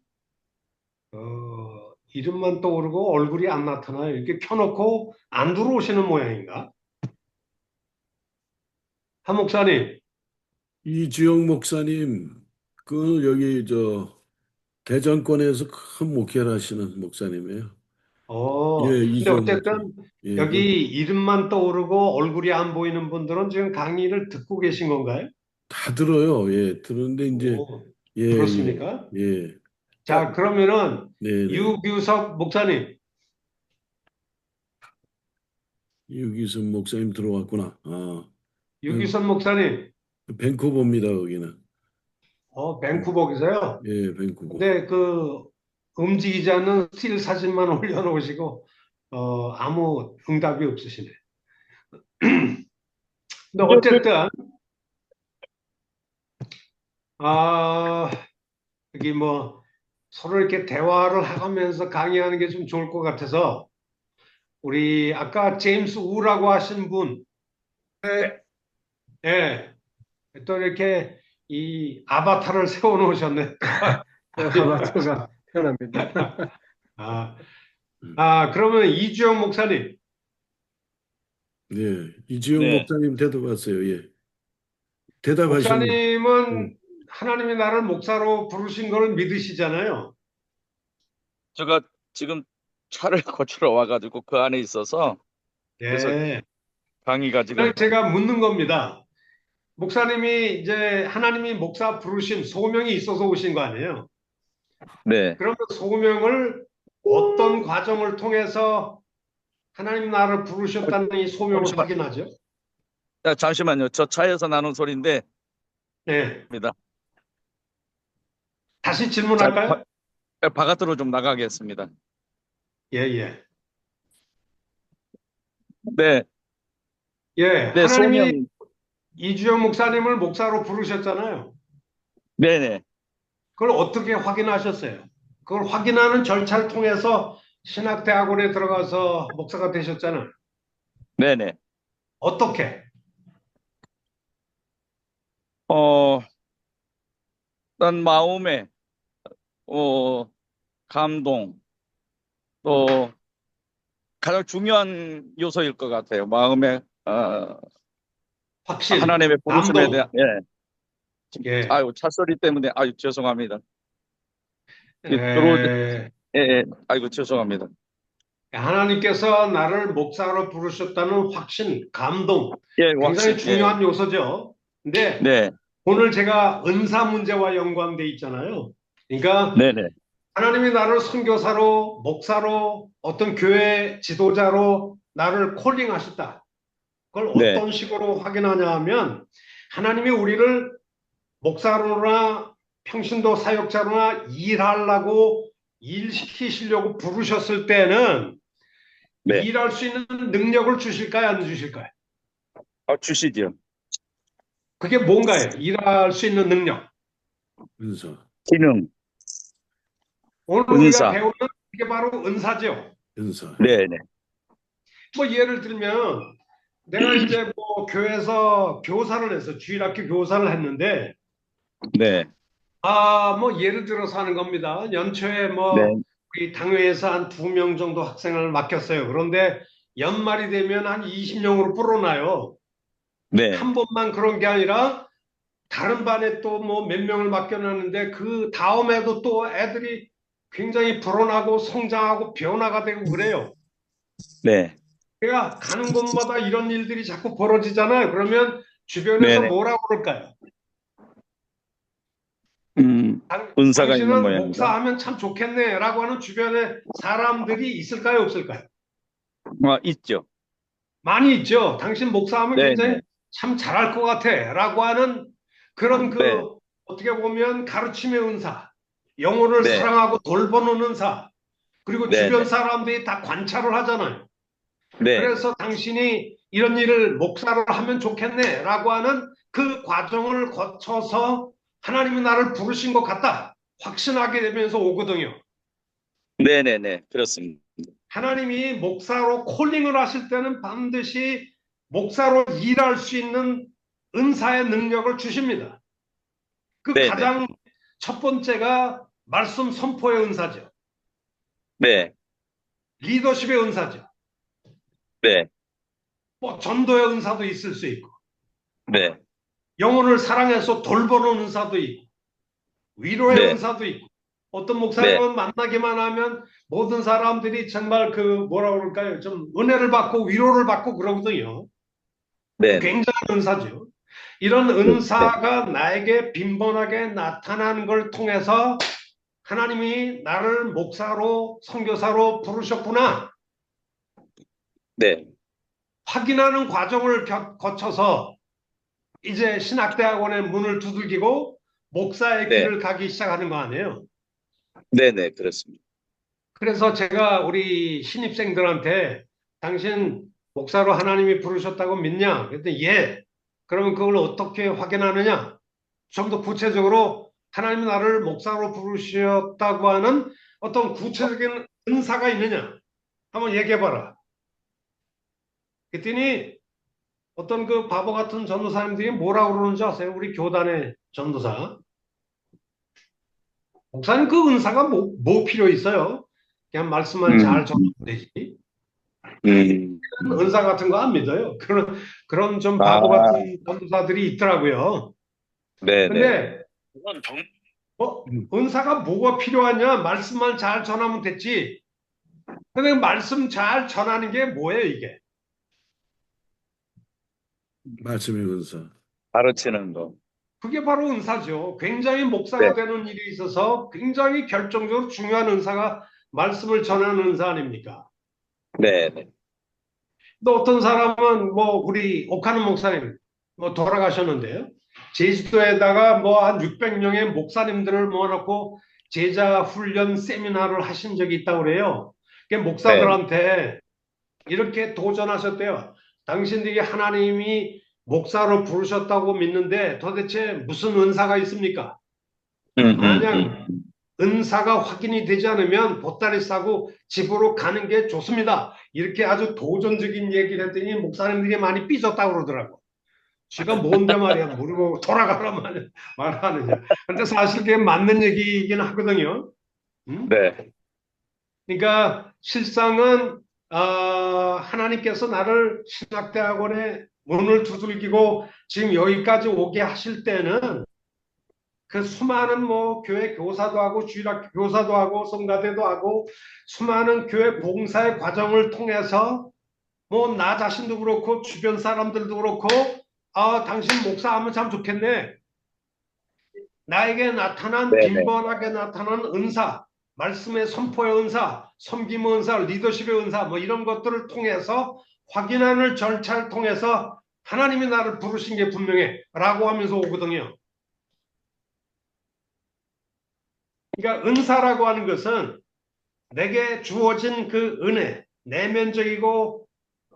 이름만 떠오르고 얼굴이 안 나타나요. 이렇게 켜놓고 안 들어오시는 모양인가? 한 목사님. 이주영 목사님, 그 여기 대전권에서 큰 목회를 하시는 목사님이에요. 예, 근데 이주영 어쨌든 목사님. 예, 여기 이름만 떠오르고 얼굴이 안 보이는 분들은 지금 강의를 듣고 계신 건가요? 다 들어요. 예, 들었는데 이제 그렇습니까? 예. 자, 그러면은 네네. 유규석 목사님. 유기순 목사님 들어왔구나. 유규석 목사님. 밴쿠버입니다, 거기는. 밴쿠버에서요? 예, 밴쿠버. 근데 그 움직이지 않는 스틸 사진만 올려놓으시고 아무 응답이 없으시네. 근데 어쨌든 여기 뭐 서로 이렇게 대화를 하면서 강의하는 게 좀 좋을 것 같아서 우리 아까 제임스 우라고 하신 분, 예, 또 이렇게 이 아바타를 세워놓으셨네. 아바타가 편합니다. 그러면 이주영 목사님. 네, 이주영 목사님 대답하세요. 예. 대답하시면. 목사님은 하나님이 나를 목사로 부르신 걸 믿으시잖아요. 제가 지금 차를 고치러 와가지고 그 안에 있어서 그래서 강의가 지금 제가 묻는 겁니다. 목사님이 이제 하나님이 목사 부르심 소명이 있어서 오신 거 아니에요? 네. 그러면 소명을 어떤 과정을 통해서 하나님 나를 부르셨다는 이 소명을 확인하죠? 잠시만요. 저 차에서 나는 소리인데. 네. 다시 질문할까요? 바깥으로 좀 나가겠습니다. 예. 네. 예. 네, 하나님이 이주영 목사님을 목사로 부르셨잖아요. 네네. 그걸 어떻게 확인하셨어요? 그걸 확인하는 절차를 통해서 신학대학원에 들어가서 목사가 되셨잖아요. 네네. 어떻게? 일단 마음에 감동 또 가장 중요한 요소일 것 같아요. 마음에 확신, 하나님의 부르심에 감동. 대한 아유 차소리 때문에 아유 죄송합니다. 아이고 죄송합니다. 하나님께서 나를 목사로 부르셨다는 확신, 감동 굉장히 중요한 요소죠. 근데 오늘 제가 은사 문제와 연관돼 있잖아요. 그러니까 하나님이 나를 선교사로, 목사로, 어떤 교회 지도자로 나를 콜링하셨다. 그걸 어떤 식으로 확인하냐 하면 하나님이 우리를 목사로나 평신도 사역자로나 일하려고 일 시키시려고 부르셨을 때는 네. 일할 수 있는 능력을 주실까요? 안 주실까요? 주시죠. 그게 뭔가요? 일할 수 있는 능력. 은사. 기능. 오늘 은사. 우리가 배우는 그게 바로 은사죠. 은사. 네네. 뭐 예를 들면 내가 이제 뭐 교회에서 교사를 해서 주일학교 교사를 했는데 네. 뭐 예를 들어서 하는 겁니다. 연초에 뭐 네. 우리 당회에서 한 2명 정도 학생을 맡겼어요. 그런데 연말이 되면 한 20명으로 불어나요. 네. 한 번만 그런 게 아니라 다른 반에 또 뭐 몇 명을 맡겨놨는데 그 다음에도 또 애들이 굉장히 불어나고 성장하고 변화가 되고 그래요. 네. 그러니까 가는 곳마다 이런 일들이 자꾸 벌어지잖아요. 그러면 주변에서 네네. 뭐라고 그럴까요? 은사가 있는 당신은 모양입니다. 목사하면 참 좋겠네 라고 하는 주변에 사람들이 있을까요? 없을까요? 있죠. 많이 있죠. 당신 목사하면 네네. 굉장히 참 잘할 것 같아 라고 하는 그런 네. 어떻게 보면 가르침의 은사, 영혼을 네. 사랑하고 돌보는 은사, 그리고 네네. 주변 사람들이 다 관찰을 하잖아요. 네. 그래서 당신이 이런 일을 목사를 하면 좋겠네 라고 하는 그 과정을 거쳐서 하나님이 나를 부르신 것 같다 확신하게 되면서 오거든요. 네네네. 그렇습니다. 하나님이 목사로 콜링을 하실 때는 반드시 목사로 일할 수 있는 은사의 능력을 주십니다. 그 네네. 가장 첫 번째가 말씀 선포의 은사죠. 네. 리더십의 은사죠. 네. 뭐 전도의 은사도 있을 수 있고 네. 영혼을 사랑해서 돌보는 은사도 있고 위로의 네. 은사도 있고 어떤 목사님은 만나기만 하면 모든 사람들이 정말 뭐라 그럴까요? 좀 은혜를 받고 위로를 받고 그러거든요. 네. 굉장한 은사죠. 이런 은사가 나에게 빈번하게 나타나는 걸 통해서 하나님이 나를 목사로 선교사로 부르셨구나. 네. 확인하는 과정을 거쳐서 이제 신학대학원의 문을 두들기고 목사의 네. 길을 가기 시작하는 거 아니에요. 네네. 그렇습니다. 그래서 제가 우리 신입생들한테 당신 목사로 하나님이 부르셨다고 믿냐? 그랬더니 예. 그러면 그걸 어떻게 확인하느냐? 좀 더 구체적으로 하나님이 나를 목사로 부르셨다고 하는 어떤 구체적인 은사가 있느냐? 한번 얘기해봐라. 그랬더니 어떤 그 바보 같은 전도사님들이 뭐라고 그러는지 아세요? 우리 교단의 전도사. 목사님 그 은사가 뭐 필요 있어요? 그냥 말씀만 잘 전하면 되지. 은사 같은 거 안 믿어요. 그런 좀 바보 같은 전도사들이 있더라고요. 네. 근데 은사가 뭐가 필요하냐? 말씀만 잘 전하면 됐지. 근데 말씀 잘 전하는 게 뭐예요, 이게? 말씀의 은사. 가르치는 거. 그게 바로 은사죠. 굉장히 목사가 되는 일이 있어서 굉장히 결정적으로 중요한 은사가 말씀을 전하는 은사 아닙니까? 네. 또 어떤 사람은 뭐 우리 옥하는 목사님 뭐 돌아가셨는데요. 제주도에다가 뭐 한 600명의 목사님들을 모아놓고 제자 훈련 세미나를 하신 적이 있다고 그래요. 목사들한테 이렇게 도전하셨대요. 당신들이 하나님이 목사로 부르셨다고 믿는데 도대체 무슨 은사가 있습니까? 만약 은사가 확인이 되지 않으면 보따리 싸고 집으로 가는 게 좋습니다. 이렇게 아주 도전적인 얘기를 했더니 목사님들이 많이 삐졌다고 그러더라고. 지가 뭔데 말이야. 모르고 돌아가라만 말하느냐. 근데 사실 그게 맞는 얘기이긴 하거든요. 네. 그러니까 실상은 하나님께서 나를 신학대학원에 문을 두들기고 지금 여기까지 오게 하실 때는 그 수많은 뭐 교회 교사도 하고 주일학교 교사도 하고 성가대도 하고 수많은 교회 봉사의 과정을 통해서 뭐 나 자신도 그렇고 주변 사람들도 그렇고 당신 목사하면 참 좋겠네. 나에게 나타난 빈번하게 나타난 은사, 말씀의 선포의 은사, 섬김의 은사, 리더십의 은사 뭐 이런 것들을 통해서 확인하는 절차를 통해서 하나님이 나를 부르신 게 분명해 라고 하면서 오거든요. 그러니까 은사라고 하는 것은 내게 주어진 그 은혜, 내면적이고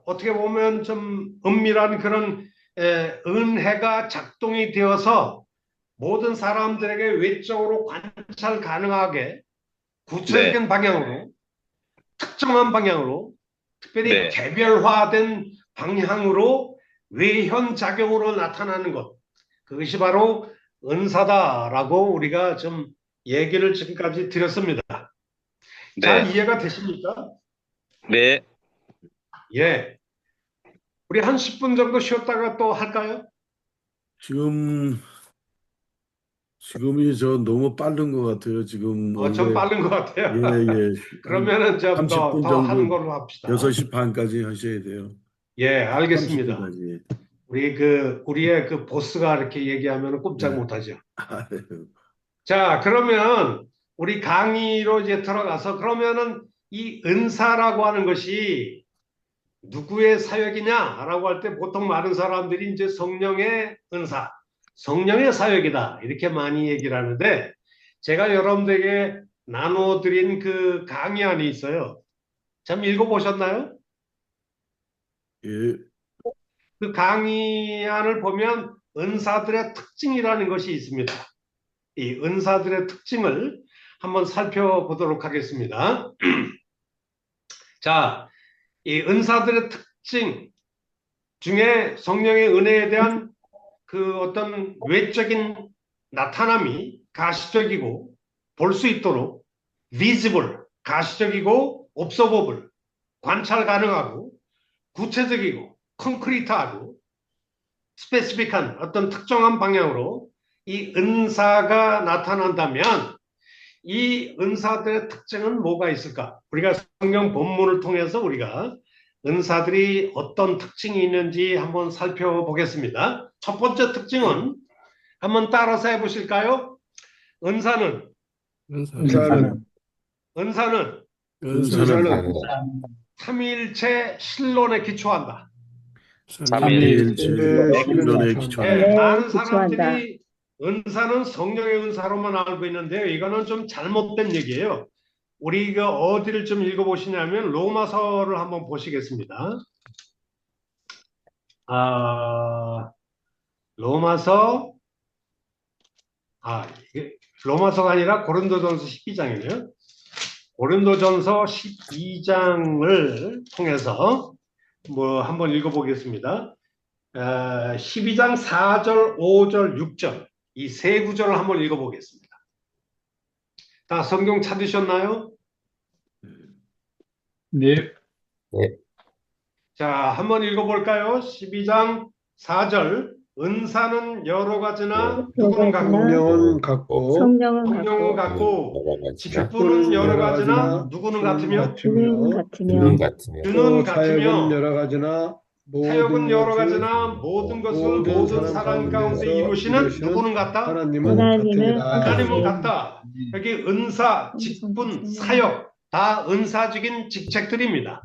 어떻게 보면 좀 은밀한 그런 은혜가 작동이 되어서 모든 사람들에게 외적으로 관찰 가능하게 구체적인 방향으로, 특정한 방향으로, 특별히 네. 개별화된 방향으로 외현 작용으로 나타나는 것, 그것이 바로 은사다라고 우리가 좀 얘기를 지금까지 드렸습니다. 잘 네. 이해가 되십니까? 네. 예. 우리 한 10분 정도 쉬었다가 또 할까요? 지금이 저 너무 빠른 것 같아요. 지금 좀 원래 빠른 것 같아요. 예, 한 그러면은 좀 30분 더 하는 정도 걸로 합시다. 6시 반까지 하셔야 돼요. 예, 알겠습니다. 30분까지. 우리의 그 보스가 이렇게 얘기하면 꼼짝 네. 못하죠. 아유, 자, 그러면 우리 강의로 이제 들어가서 그러면은 이 은사라고 하는 것이 누구의 사역이냐라고 할 때 보통 많은 사람들이 이제 성령의 은사, 성령의 사역이다 이렇게 많이 얘기를 하는데 제가 여러분들에게 나눠드린 그 강의안이 있어요. 참 읽어보셨나요? 예, 그 강의안을 보면 은사들의 특징이라는 것이 있습니다. 이 은사들의 특징을 한번 살펴보도록 하겠습니다. 자, 이 은사들의 특징 중에 성령의 은혜에 대한 그 어떤 외적인 나타남이 가시적이고 볼 수 있도록 visible, 가시적이고 observable, 관찰 가능하고 구체적이고 콘크리트하고 스페시픽한 어떤 특정한 방향으로 이 은사가 나타난다면 이 은사들의 특징은 뭐가 있을까? 우리가 성경 본문을 통해서 우리가 은사들이 어떤 특징이 있는지 한번 살펴보겠습니다. 첫 번째 특징은 한번 따라서 해보실까요? 은사는 은사는 삼위일체 신론에 기초한다. 삼위일체 신론에 예, 기초한다. 많은 기초한다. 사람들이 은사는 성령의 은사로만 알고 있는데요. 이거는 좀 잘못된 얘기예요. 우리가 어디를 좀 읽어보시냐면 로마서를 한번 보시겠습니다. 로마서, 이게 로마서가 아니라 고린도전서 12장이네요. 고린도전서 12장을 통해서 한번 읽어보겠습니다. 12장 4절, 5절, 6절 이 세 구절을 한번 읽어보겠습니다. 다 성경 찾으셨나요? 네. 자, 한번 읽어볼까요? 12장 4절 은사는 여러 가지나 누구는 같고 성령은 같고 성령은 같고 직분은 여러 가지나 누구는 같으며 주는 같으며 주는 사역은 같으며 여러 가지나 사역은 여러 가지나 모든 것을 모든 사람 가운데 이루시는 누구는 같다? 하나님은 하나님은 같으니라. 하나님은 같다. 여기 은사, 직분, 사역 다 은사적인 직책들입니다.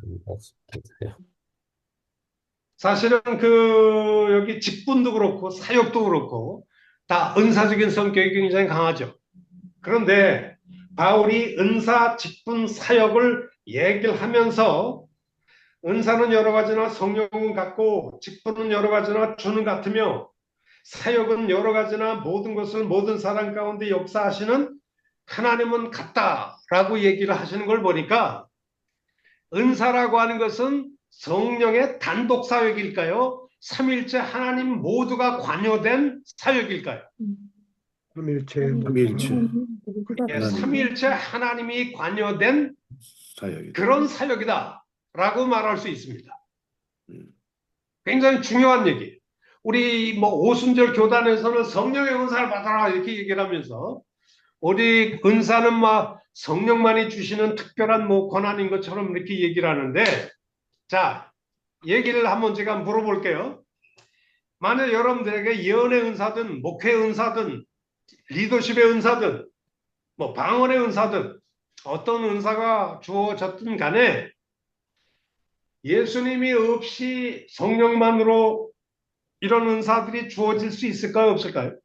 사실은 여기 직분도 그렇고 사역도 그렇고 다 은사적인 성격이 굉장히 강하죠. 그런데 바울이 은사, 직분, 사역을 얘기를 하면서 은사는 여러 가지나 성령은 같고 직분은 여러 가지나 주는 같으며 사역은 여러 가지나 모든 것을 모든 사람 가운데 역사하시는 하나님은 같다라고 얘기를 하시는 걸 보니까 은사라고 하는 것은 성령의 단독 사역일까요? 삼일체 하나님 모두가 관여된 사역일까요? 삼일체. 예, 삼일체 하나님이 관여된 그런 사역이다라고 말할 수 있습니다. 굉장히 중요한 얘기. 우리 오순절 교단에서는 성령의 은사를 받아라 이렇게 얘기를 하면서 우리 은사는 성령만이 주시는 특별한 권한인 것처럼 이렇게 얘기를 하는데 자, 얘기를 한번 제가 물어볼게요. 만약 여러분들에게 예언의 은사든 목회 은사든 리더십의 은사든 방언의 은사든 어떤 은사가 주어졌든 간에 예수님이 없이 성령만으로 이런 은사들이 주어질 수 있을까요? 없을까요?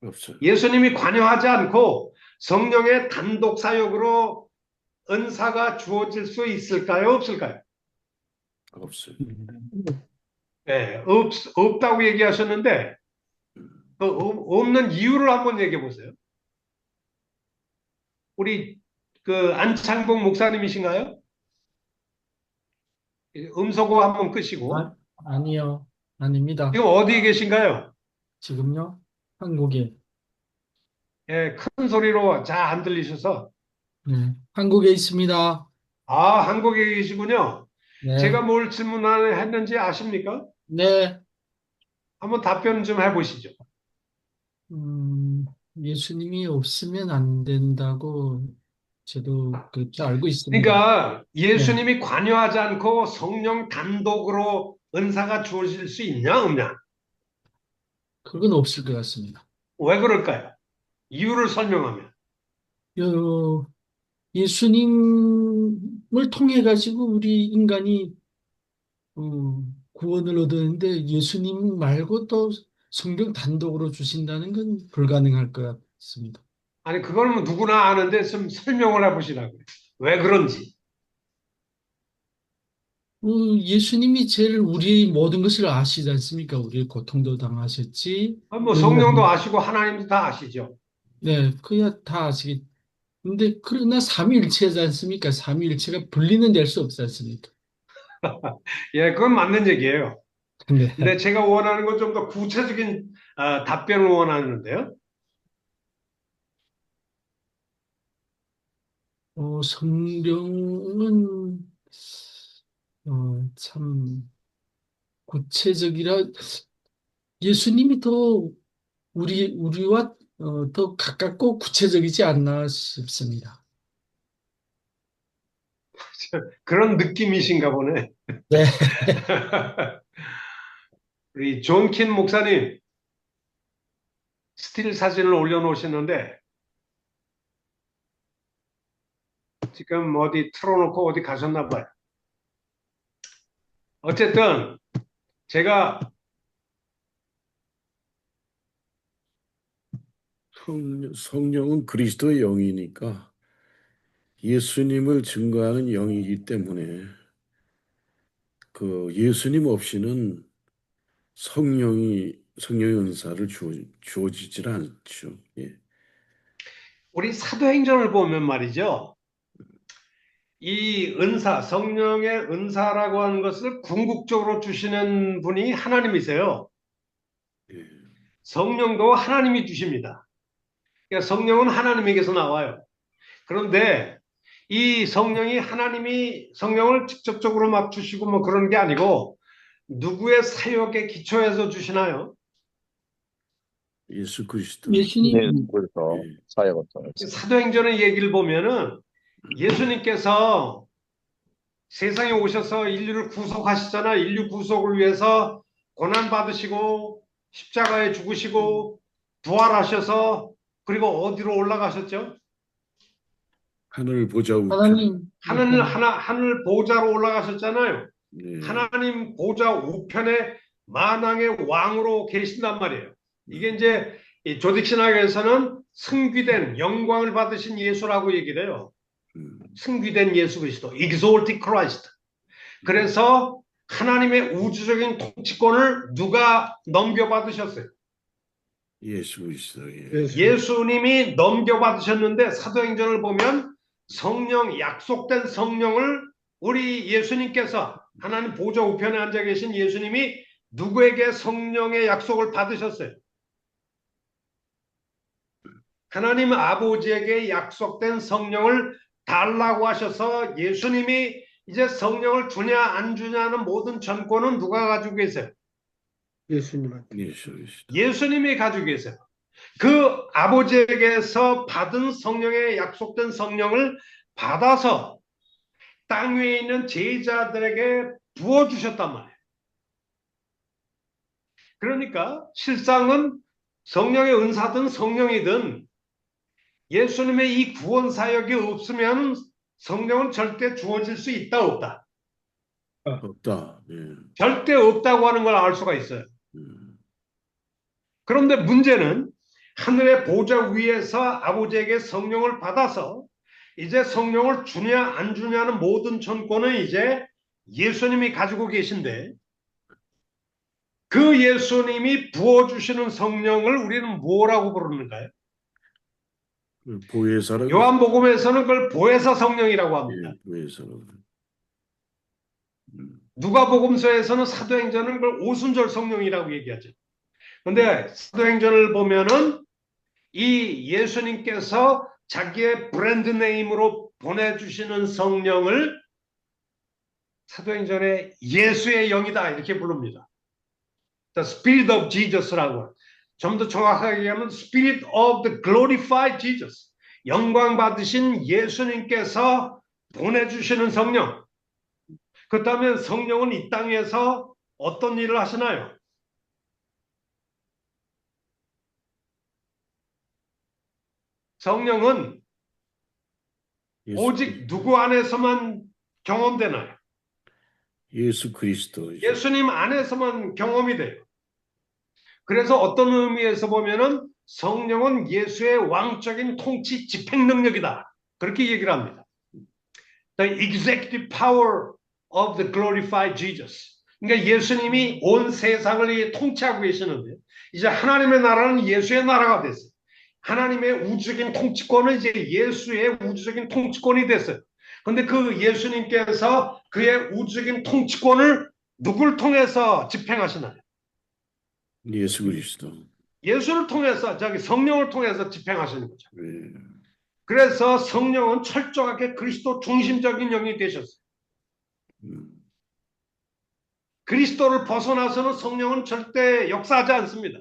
없어요. 예수님이 관여하지 않고 성령의 단독 사역으로 은사가 주어질 수 있을까요? 없을까요? 없어요. 네, 없다고 얘기하셨는데 그 없는 이유를 한번 얘기해 보세요. 우리 그 안창복 목사님이신가요? 음소거 한번 끄시고. 아니요, 아닙니다. 지금 어디에 계신가요? 지금요? 한국에. 예, 큰 소리로 잘 안 들리셔서. 네, 한국에 있습니다. 아, 한국에 계시군요. 네. 제가 뭘 질문했는지 아십니까? 네, 한번 답변 좀 해보시죠. 예수님이 없으면 안 된다고 저도 그렇게 알고 있습니다. 그러니까 네. 예수님이 관여하지 않고 성령 단독으로 은사가 주어질 수 있냐, 없냐? 그건 없을 것 같습니다. 왜 그럴까요? 이유를 설명하면. 예수님을 통해 가지고 우리 인간이 구원을 얻었는데 예수님 말고 또 성령 단독으로 주신다는 건 불가능할 것 같습니다. 아니, 그걸 뭐 누구나 아는데 좀 설명을 해보시라고요. 왜 그런지. 예수님이 제일 우리 모든 것을 아시지 않습니까? 우리의 고통도 당하셨지. 뭐 성령도 아시고 하나님도 다 아시죠. 네, 그야 다 아시겠. 근데 그러나 삼위일체지 않습니까? 삼위일체가 분리는 될 수 없지 않습니까? 예, 그건 맞는 얘기예요. 네. 근데 제가 원하는 건 좀 더 구체적인 답변을 원하는데요. 성령은 참 구체적이라 예수님이 더 우리와 더 가깝고 구체적이지 않나 싶습니다. 그런 느낌이신가 보네. 네. 우리 존 킨 목사님 스틸 사진을 올려놓으시는데 지금 어디 틀어놓고 어디 가셨나 봐요. 어쨌든 제가 성령은 그리스도의 영이니까 예수님을 증거하는 영이기 때문에 그 예수님 없이는 성령의 은사를 주어지질 않죠. 예. 우리 사도행전을 보면 말이죠. 이 은사, 성령의 은사라고 하는 것을 궁극적으로 주시는 분이 하나님이세요. 예. 성령도 하나님이 주십니다. 그러니까 성령은 하나님에게서 나와요. 그런데 이 성령이 하나님이 성령을 직접적으로 막 주시고 뭐 그런 게 아니고 누구의 사역에 기초해서 주시나요? 예수 그리스도. 예수님. 네, 그래서 사역을 통해서. 사도행전의 얘기를 보면은 예수님께서 세상에 오셔서 인류를 구속하시잖아. 인류 구속을 위해서 고난 받으시고 십자가에 죽으시고 부활하셔서 그리고 어디로 올라가셨죠? 하늘 보좌 우편. 하늘 보좌로 올라가셨잖아요. 네. 하나님 보좌 우편에 만왕의 왕으로 계신단 말이에요. 이게 이제 이 조직 신학에서는 승귀된 영광을 받으신 예수라고 얘기를 해요. 승귀된 예수 그리스도, exalted Christ. 그래서 하나님의 우주적인 통치권을 누가 넘겨받으셨어요? 예수 그리스도. 예수님이 넘겨받으셨는데 사도행전을 보면 성령, 약속된 성령을 우리 예수님께서 하나님 보좌 우편에 앉아 계신 예수님이 누구에게 성령의 약속을 받으셨어요? 하나님 아버지에게 약속된 성령을 달라고 하셔서 예수님이 이제 성령을 주냐 안 주냐는 모든 전권은 누가 가지고 계세요? 예수님한테. 예수님이 가지고 계세요. 그 아버지에게서 받은 성령의 약속된 성령을 받아서 땅 위에 있는 제자들에게 부어주셨단 말이에요. 그러니까 실상은 성령의 은사든 성령이든 예수님의 이 구원 사역이 없으면 성령은 절대 주어질 수 있다 없다? 없다. 예. 절대 없다고 하는 걸 알 수가 있어요. 그런데 문제는 하늘의 보좌 위에서 아버지에게 성령을 받아서 이제 성령을 주냐 안 주냐는 모든 전권은 이제 예수님이 가지고 계신데, 그 예수님이 부어주시는 성령을 우리는 뭐라고 부르는가요? 보혜사라고. 요한복음에서는 그걸 보혜사 성령이라고 합니다. 예, 보혜사라고. 누가복음서에서는 사도행전은 그걸 오순절 성령이라고 얘기하죠. 근데 사도행전을 보면은 이 예수님께서 자기의 브랜드 네임으로 보내주시는 성령을 사도행전에 예수의 영이다 이렇게 부릅니다. The Spirit of Jesus라고. 좀 더 정확하게 얘기하면 Spirit of the Glorified Jesus. 영광 받으신 예수님께서 보내주시는 성령. 그렇다면 성령은 이 땅에서 어떤 일을 하시나요? 성령은 오직 누구 안에서만 경험되나요? 예수 그리스도. 예수님 안에서만 경험이 돼요. 그래서 어떤 의미에서 보면은 성령은 예수의 왕적인 통치 집행 능력이다. 그렇게 얘기를 합니다. The executive power of the glorified Jesus. 그러니까 예수님이 온 세상을 통치하고 계시는데, 이제 하나님의 나라는 예수의 나라가 됐어요. 하나님의 우주적인 통치권은 이제 예수의 우주적인 통치권이 됐어요. 근데 그 예수님께서 그의 우주적인 통치권을 누굴 통해서 집행하시나요? 예수 그리스도. 예수를 통해서, 성령을 통해서 집행하시는 거죠. 예. 그래서 성령은 철저하게 그리스도 중심적인 영이 되셨어요. 그리스도를 벗어나서는 성령은 절대 역사하지 않습니다.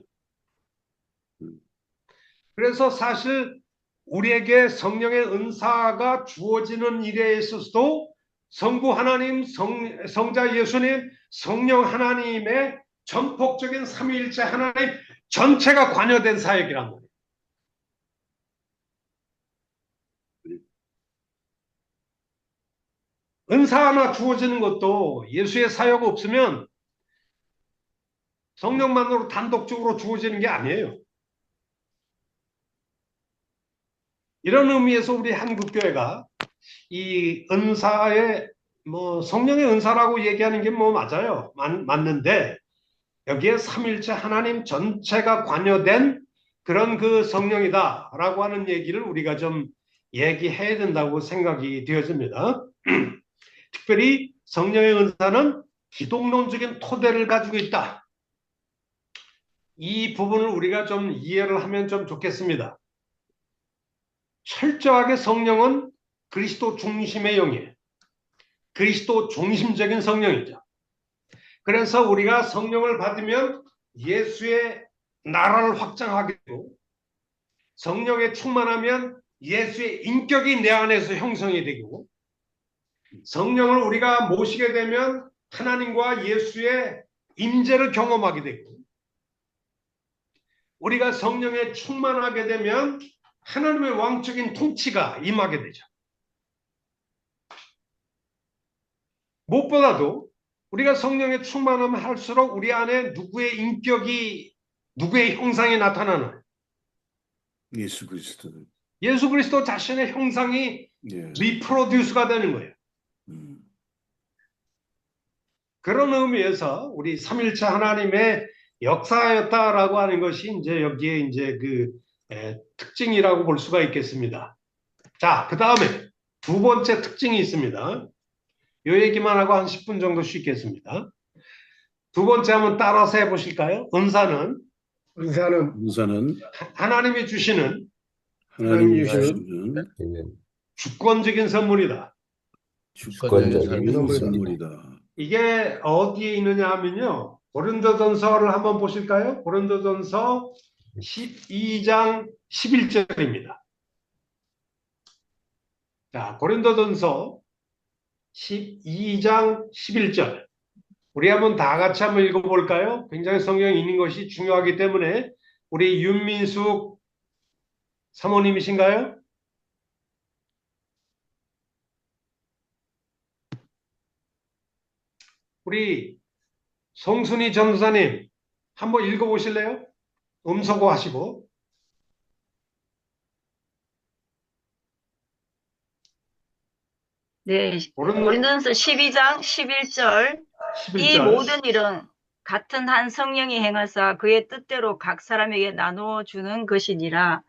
그래서 사실 우리에게 성령의 은사가 주어지는 일에 있어서도 성부 하나님, 성자 예수님, 성령 하나님의 전폭적인 삼위일체 하나님 전체가 관여된 사역이란 말이에요. 은사 하나 주어지는 것도 예수의 사역 없으면 성령만으로 단독적으로 주어지는 게 아니에요. 이런 의미에서 우리 한국교회가 이 은사의 성령의 은사라고 얘기하는 게 맞아요. 맞는데 여기에 삼일체 하나님 전체가 관여된 그런 그 성령이다라고 하는 얘기를 우리가 좀 얘기해야 된다고 생각이 되어집니다. 특별히 성령의 은사는 기독론적인 토대를 가지고 있다. 이 부분을 우리가 좀 이해를 하면 좀 좋겠습니다. 철저하게 성령은 그리스도 중심의 영이에요. 그리스도 중심적인 성령이죠. 그래서 우리가 성령을 받으면 예수의 나라를 확장하게 되고, 성령에 충만하면 예수의 인격이 내 안에서 형성이 되고, 성령을 우리가 모시게 되면 하나님과 예수의 임재를 경험하게 되고, 우리가 성령에 충만하게 되면 하나님의 왕적인 통치가 임하게 되죠. 무엇보다도 우리가 성령에 충만하면 할수록 우리 안에 누구의 인격이, 누구의 형상이 나타나나요? 예수 그리스도. 예수 그리스도 자신의 형상이 리프로듀스가 되는 거예요. 그런 의미에서 우리 삼일체 하나님의 역사였다라고 하는 것이 이제 여기에 이제 특징이라고 볼 수가 있겠습니다. 자, 그 다음에 두 번째 특징이 있습니다. 요 얘기만 하고 한 10분 정도 쉬겠습니다. 두 번째 한번 따라서 해보실까요? 은사는 하나님이 주시는 주권적인 선물이다. 주권적인 선물이다. 이게 어디에 있느냐 하면요, 고린도전서를 한번 보실까요? 고린도전서 12장 11절입니다. 자, 고린도전서 12장 11절. 우리 한번 다 같이 한번 읽어볼까요? 굉장히 성경에 있는 것이 중요하기 때문에. 우리 윤민숙 사모님이신가요? 우리 송순희 전도사님 한번 읽어보실래요? 음소거 하시고. 네, 고린도 고린도전서 12장 11절 이 11절. 모든 일은 같은 한 성령이 행하사 그의 뜻대로 각 사람에게 나누어 주는 것이니라.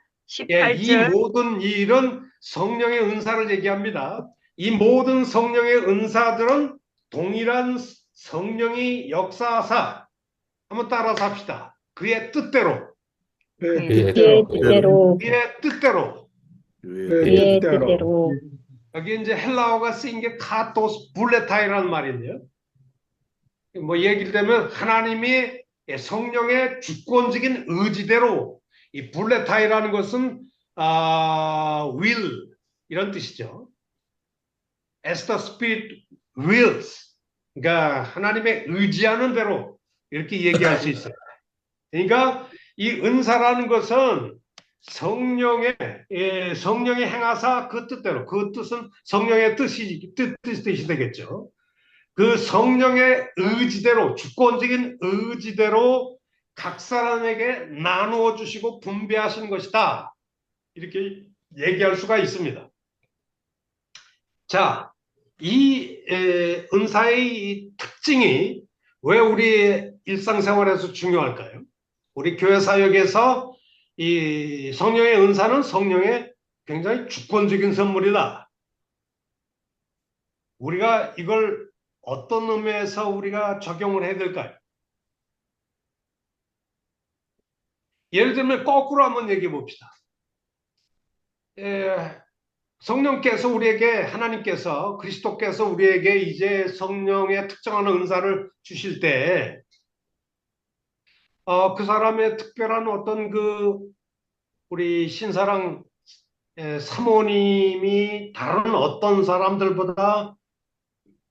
예, 이 18절 모든 일은 성령의 은사를 얘기합니다. 이 모든 성령의 은사들은 동일한 성령이 역사하사, 한번 따라서 합시다. 그의 뜻대로, 네, 그의 그의 뜻대로. 뜻대로 그의 뜻대로. 네, 그의 뜻대로. 뜻대로 여기 이제 헬라어가 쓰인 게 카토스 불레타이라는 말인데요. 뭐 얘기를 되면 하나님이 성령의 주권적인 의지대로, 이 불레타이라는 것은 will 이런 뜻이죠. As the Spirit wills, 그러니까 하나님의 의지하는 대로 이렇게 얘기할 수 있어요. 그러니까 이 은사라는 것은 성령이 행하사 그 뜻대로, 그 뜻은 성령의 뜻이 되겠죠. 그 성령의 의지대로, 주권적인 의지대로 각 사람에게 나누어 주시고 분배하시는 것이다. 이렇게 얘기할 수가 있습니다. 자, 이 은사의 이 특징이 왜 우리 일상생활에서 중요할까요? 우리 교회 사역에서 이 성령의 은사는 성령의 굉장히 주권적인 선물이다. 우리가 이걸 어떤 의미에서 우리가 적용을 해야 될까요? 예를 들면 거꾸로 한번 얘기해 봅시다. 성령께서 우리에게, 하나님께서, 그리스도께서 우리에게 이제 성령의 특정한 은사를 주실 때, 그 사람의 특별한 어떤 우리 신사랑 사모님이 다른 어떤 사람들보다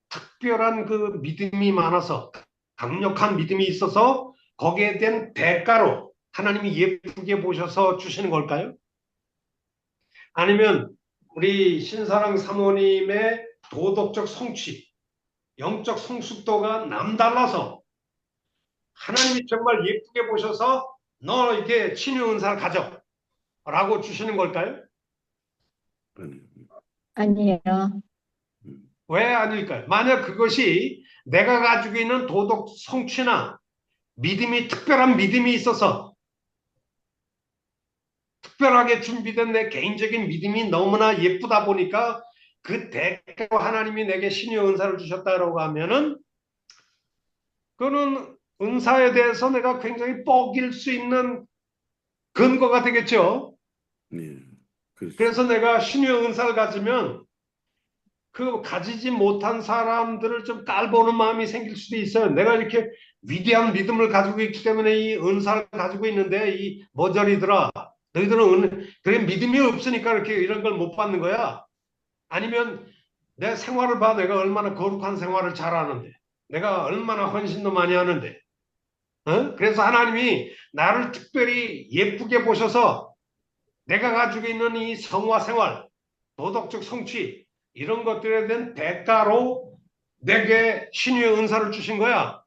특별한 믿음이 많아서, 강력한 믿음이 있어서 거기에 대한 대가로 하나님이 예쁘게 보셔서 주시는 걸까요? 아니면 우리 신사랑 사모님의 도덕적 성취, 영적 성숙도가 남달라서 하나님이 정말 예쁘게 보셔서 너 이렇게 친유 은사를 가져 라고 주시는 걸까요? 아니에요. 왜 아닐까요? 만약 그것이 내가 가지고 있는 도덕 성취나 믿음이, 특별한 믿음이 있어서 특별하게 준비된 내 개인적인 믿음이 너무나 예쁘다 보니까 그 대가로 하나님이 내게 신의 은사를 주셨다라고 하면은 그거는 은사에 대해서 내가 굉장히 뻐길 수 있는 근거가 되겠죠. 그래서 내가 신의 은사를 가지면 그 가지지 못한 사람들을 좀 깔보는 마음이 생길 수도 있어요. 내가 이렇게 위대한 믿음을 가지고 있기 때문에 이 은사를 가지고 있는데 이 머저리들아, 너희들은 그래 믿음이 없으니까 이렇게 이런 걸 못 받는 거야. 아니면 내 생활을 봐. 내가 얼마나 거룩한 생활을 잘하는데, 내가 얼마나 헌신도 많이 하는데, 그래서 하나님이 나를 특별히 예쁘게 보셔서 내가 가지고 있는 이 성화 생활, 도덕적 성취, 이런 것들에 대한 대가로 내게 신유의 은사를 주신 거야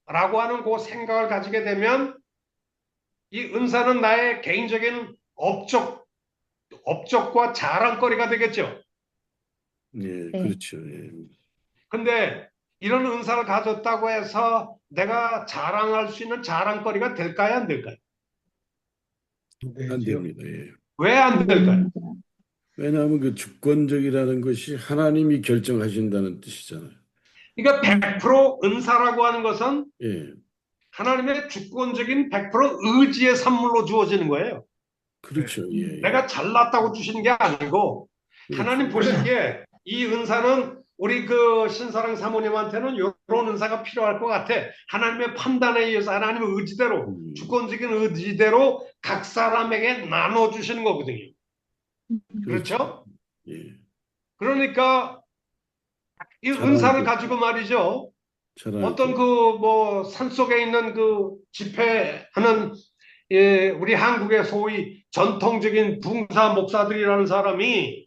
라고 하는 그 생각을 가지게 되면 이 은사는 나의 개인적인 업적과 자랑거리가 되겠죠. 예, 그렇죠. 예. 근데 이런 은사를 가졌다고 해서 내가 자랑할 수 있는 자랑거리가 될까요, 안 될까요? 안 됩니다. 예. 왜 안 될까요? 왜냐하면 그 주권적이라는 것이 하나님이 결정하신다는 뜻이잖아요. 그러니까 100% 은사라고 하는 것은 예, 하나님의 주권적인 100% 의지의 산물로 주어지는 거예요. 그렇죠. 예, 예. 내가 잘났다고 주시는 게 아니고 하나님 보시기에 이 은사는 우리 그 신사랑 사모님한테는 이런 은사가 필요할 것 같아. 하나님의 판단에 의해서 하나님의 의지대로, 주권적인 의지대로 각 사람에게 나눠주시는 거거든요. 그렇죠? 예. 그러니까 이 잘하는 은사를 거. 가지고 말이죠. 잘하는 어떤 거. 산속에 있는 집회하는 우리 한국의 소위 전통적인 붕사 목사들이라는 사람이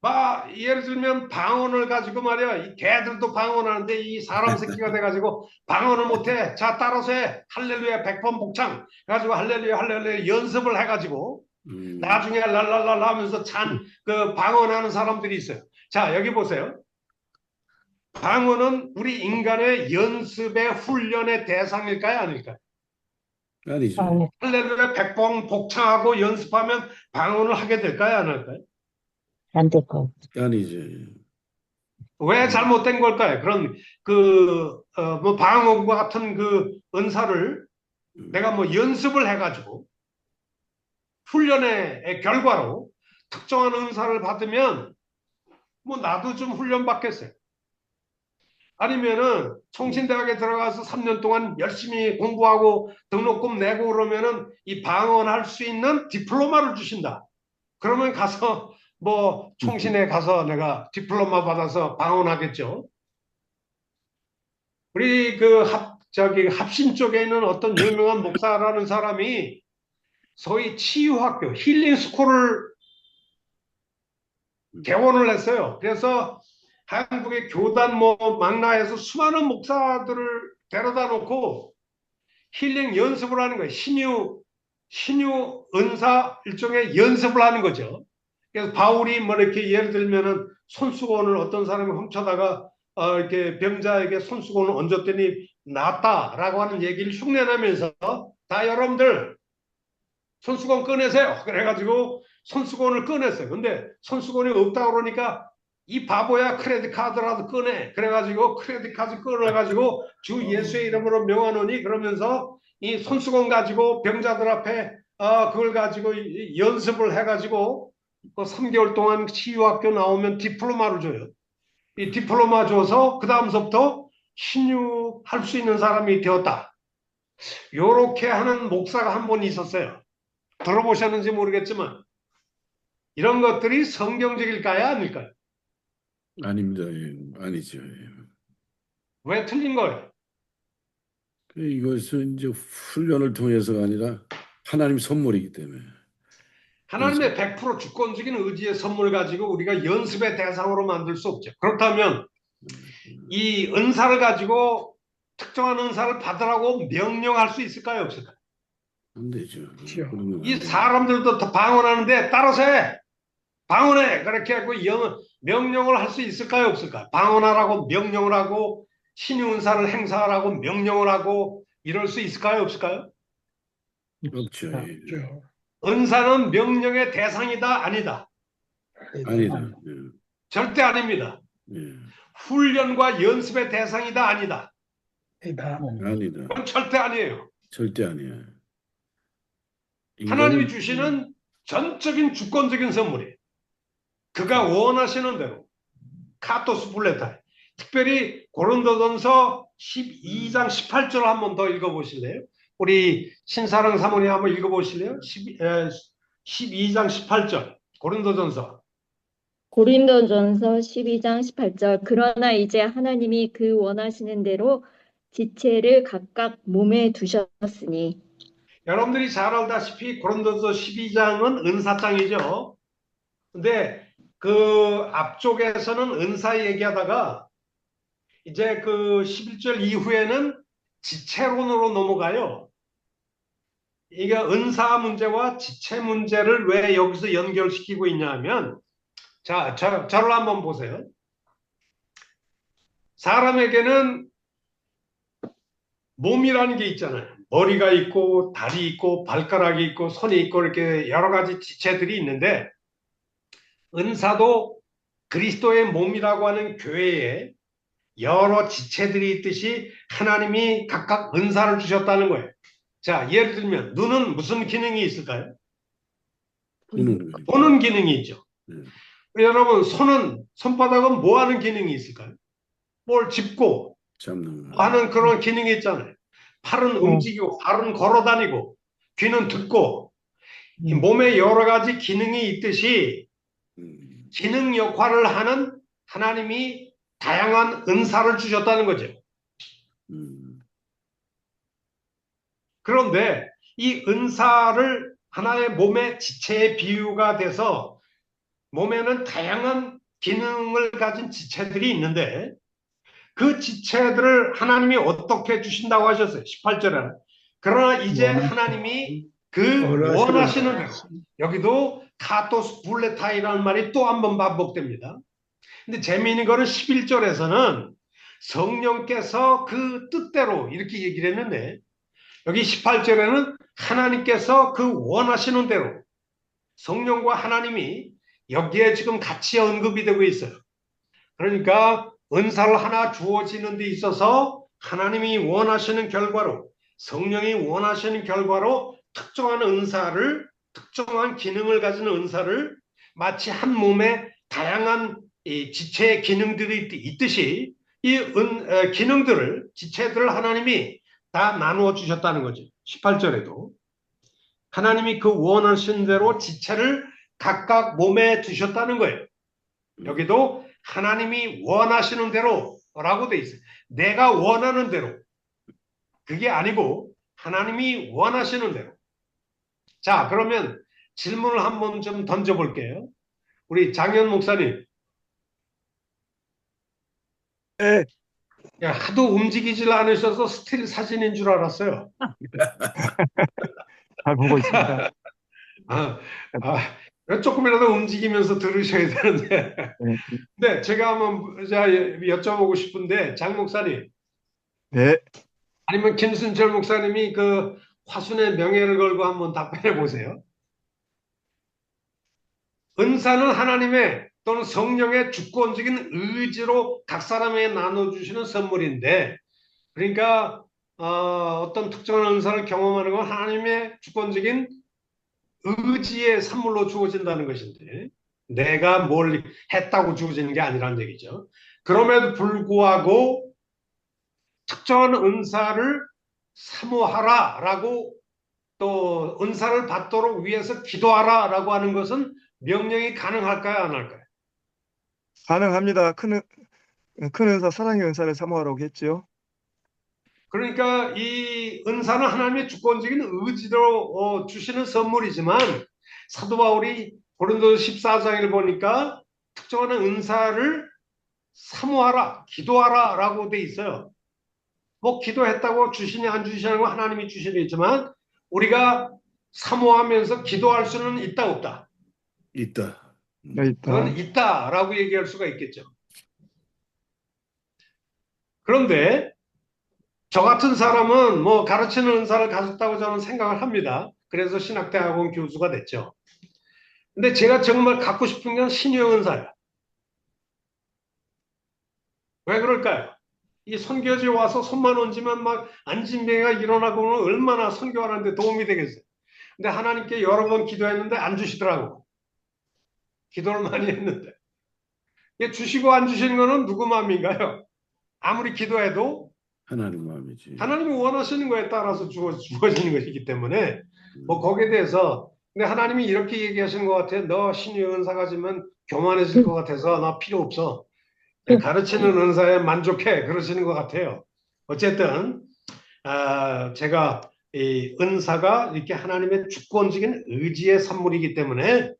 막 예를 들면 방언을 가지고 말이야, 이 개들도 방언하는데 이 사람 새끼가 돼가지고 방언을 못해. 자, 따라서 해. 할렐루야 100번 복창. 가지고 할렐루야 할렐루야 연습을 해가지고 나중에 랄랄랄라 하면서 그 방언하는 사람들이 있어요. 자, 여기 보세요. 방언은 우리 인간의 연습의 훈련의 대상일까요? 아닐까요? 아니죠. 할렐루야 백번 복창하고 연습하면 방언을 하게 될까요? 안 할까요? 안 될 것. 아니죠. 왜 잘못된 걸까요? 그런 뭐 방언과 같은 그 은사를 내가 뭐 연습을 해가지고 훈련의 결과로 특정한 은사를 받으면 뭐 나도 좀 훈련 받겠어요. 아니면은 총신대학에 들어가서 3년 동안 열심히 공부하고 등록금 내고 그러면은 이 방언할 수 있는 디플로마를 주신다. 그러면 가서 뭐 총신에 가서 내가 디플로마 받아서 방언하겠죠. 우리 합신 쪽에 있는 어떤 유명한 목사라는 사람이 소위 치유학교 힐링 스쿨을 개원을 했어요. 그래서 한국의 교단 망라에서 수많은 목사들을 데려다 놓고 힐링 연습을 하는 거예요. 신유 은사 일종의 연습을 하는 거죠. 그래서 바울이 뭐 이렇게 예를 들면은 손수건을 어떤 사람이 훔쳐다가 이렇게 병자에게 손수건을 얹었더니 낫다라고 하는 얘기를 흉내내면서 다 여러분들 손수건 꺼내세요. 그래가지고 손수건을 꺼냈어요. 근데 손수건이 없다 그러니까 이 바보야 크레딧 카드라도 꺼내. 그래가지고 크레딧 카드 꺼내가지고 주 예수의 이름으로 명하노니 그러면서 이 손수건 가지고 병자들 앞에 그걸 가지고 연습을 해가지고 그 3개월 동안 치유학교 나오면 디플로마를 줘요. 이 디플로마 줘서 그 다음서부터 신유할 수 있는 사람이 되었다. 요렇게 하는 목사가 한 분 있었어요. 들어보셨는지 모르겠지만 이런 것들이 성경적일까요? 아닐까요? 아닙니다. 예. 아니죠. 예. 왜 틀린 거예요? 이것은 이제 훈련을 통해서가 아니라 하나님 선물이기 때문에. 하나님의 100% 주권적인 의지의 선물 가지고 우리가 연습의 대상으로 만들 수 없죠. 그렇다면 이 은사를 가지고 특정한 은사를 받으라고 명령할 수 있을까요? 없을까요? 안 되죠. 이 사람들도 다 방언하는데 따라서 해. 방언해. 그렇게 하고 명령을 할 수 있을까요? 없을까요? 방언하라고 명령을 하고 신유 은사를 행사하라고 명령을 하고 이럴 수 있을까요? 없을까요? 없죠. 예. 은사는 명령의 대상이다? 아니다? 아니다. 예. 절대 아닙니다. 예. 훈련과 연습의 대상이다? 아니다? 아니다. 그건 절대 아니에요. 절대 아니야. 하나님이 주시는 전적인 주권적인 선물이에요. 그가 원하시는 대로 카토스 플레타. 특별히 고린도전서 12장 18절 한 번 더 읽어보실래요? 우리 신사랑 사모님 한번 읽어보실래요? 12장 18절 고린도전서. 고린도전서 12장 18절. 그러나 이제 하나님이 그 원하시는 대로 지체를 각각 몸에 두셨으니. 여러분들이 잘 알다시피 고린도전서 12장은 은사장이죠. 근데 그 앞쪽에서는 은사 얘기하다가 이제 그 11절 이후에는 지체론으로 넘어가요. 이게 은사 문제와 지체 문제를 왜 여기서 연결시키고 있냐 하면 자, 저를 한번 보세요. 사람에게는 몸이라는 게 있잖아요. 머리가 있고 다리 있고 발가락이 있고 손이 있고 이렇게 여러 가지 지체들이 있는데 은사도 그리스도의 몸이라고 하는 교회에 여러 지체들이 있듯이 하나님이 각각 은사를 주셨다는 거예요. 자, 예를 들면 눈은 무슨 기능이 있을까요? 보는 기능이 있죠. 여러분 손바닥은 뭐 하는 기능이 있을까요? 뭘 짚고 하는 그런 기능이 있잖아요. 팔은 움직이고 발은 걸어다니고 귀는 듣고 이 몸에 여러 가지 기능이 있듯이 기능 역할을 하는 하나님이 다양한 은사를 주셨다는 거죠. 그런데 이 은사를 하나의 몸의 지체의 비유가 돼서 몸에는 다양한 기능을 가진 지체들이 있는데 그 지체들을 하나님이 어떻게 주신다고 하셨어요? 18절에. 그러나 이제 하나님이 그 원하시는 원하시는 대로. 여기도 카토스 블레타이라는 말이 또 한 번 반복됩니다. 근데 재미있는 거는 11절에서는 성령께서 그 뜻대로 이렇게 얘기를 했는데, 여기 18절에는 하나님께서 그 원하시는 대로, 성령과 하나님이 여기에 지금 같이 언급이 되고 있어요. 그러니까 은사를 하나 주어지는 데 있어서 하나님이 원하시는 결과로, 성령이 원하시는 결과로 특정한 은사를, 특정한 기능을 가진 은사를 마치 한 몸에 다양한 이 지체의 기능들이 있듯이 이 기능들을, 지체들을 하나님이 다 나누어 주셨다는 거죠. 18절에도 하나님이 그 원하신 대로 지체를 각각 몸에 두셨다는 거예요. 여기도 하나님이 원하시는 대로라고 돼 있어요. 내가 원하는 대로. 그게 아니고 하나님이 원하시는 대로. 자, 그러면 질문을 한번 좀 던져볼게요. 우리 장현 목사님. 네. 야, 하도 움직이질 않으셔서 스틸 사진인 줄 알았어요. 잘 보고 있습니다. 조금이라도 움직이면서 들으셔야 되는데. 네, 제가 한번 여쭤보고 싶은데, 장 목사님. 네. 아니면 김순철 목사님이 그 화순의 명예를 걸고 한번 답변해 보세요. 은사는 하나님의 또는 성령의 주권적인 의지로 각 사람에게 나눠주시는 선물인데, 그러니까 어떤 특정한 은사를 경험하는 건 하나님의 주권적인 의지의 산물로 주어진다는 것인데, 내가 뭘 했다고 주어지는 게 아니라는 얘기죠. 그럼에도 불구하고 특정한 은사를 사모하라라고, 또 은사를 받도록 위해서 기도하라라고 하는 것은 명령이 가능할까요, 안 할까요? 가능합니다. 큰 은사, 사랑의 은사를 사모하라고 했죠. 그러니까 이 은사는 하나님의 주권적인 의지로 주시는 선물이지만, 사도 바울이 고린도서 14장을 보니까 특정한 은사를 사모하라, 기도하라 라고 돼 있어요. 뭐 기도했다고 주시냐 안 주시냐는 건 하나님이 주시겠지만, 우리가 사모하면서 기도할 수는 있다 없다? 있다. 네, 있다. 그건 있다라고 얘기할 수가 있겠죠. 그런데 저 같은 사람은 뭐 가르치는 은사를 가졌다고 저는 생각을 합니다. 그래서 신학대학원 교수가 됐죠. 근데 제가 정말 갖고 싶은 건 신유의 은사예요. 왜 그럴까요? 이 선교지에 와서 손만 얹으면 막 안진병이가 일어나고 오면 얼마나 선교하는데 도움이 되겠어요. 근데 하나님께 여러 번 기도했는데 안 주시더라고. 기도를 많이 했는데. 주시고 안 주시는 거는 누구 마음인가요? 아무리 기도해도 하나님 마음이지. 하나님이 원하시는 거에 따라서 주어지는 것이기 때문에 뭐 거기에 대해서, 근데 하나님이 이렇게 얘기하시는 것 같아요. 너 신유의 은사 가지면 교만해질 것 같아서 나 필요 없어. 가르치는 은사에 만족해. 그러시는 것 같아요. 어쨌든 제가 이 은사가 이렇게 하나님의 주권적인 의지의 산물이기 때문에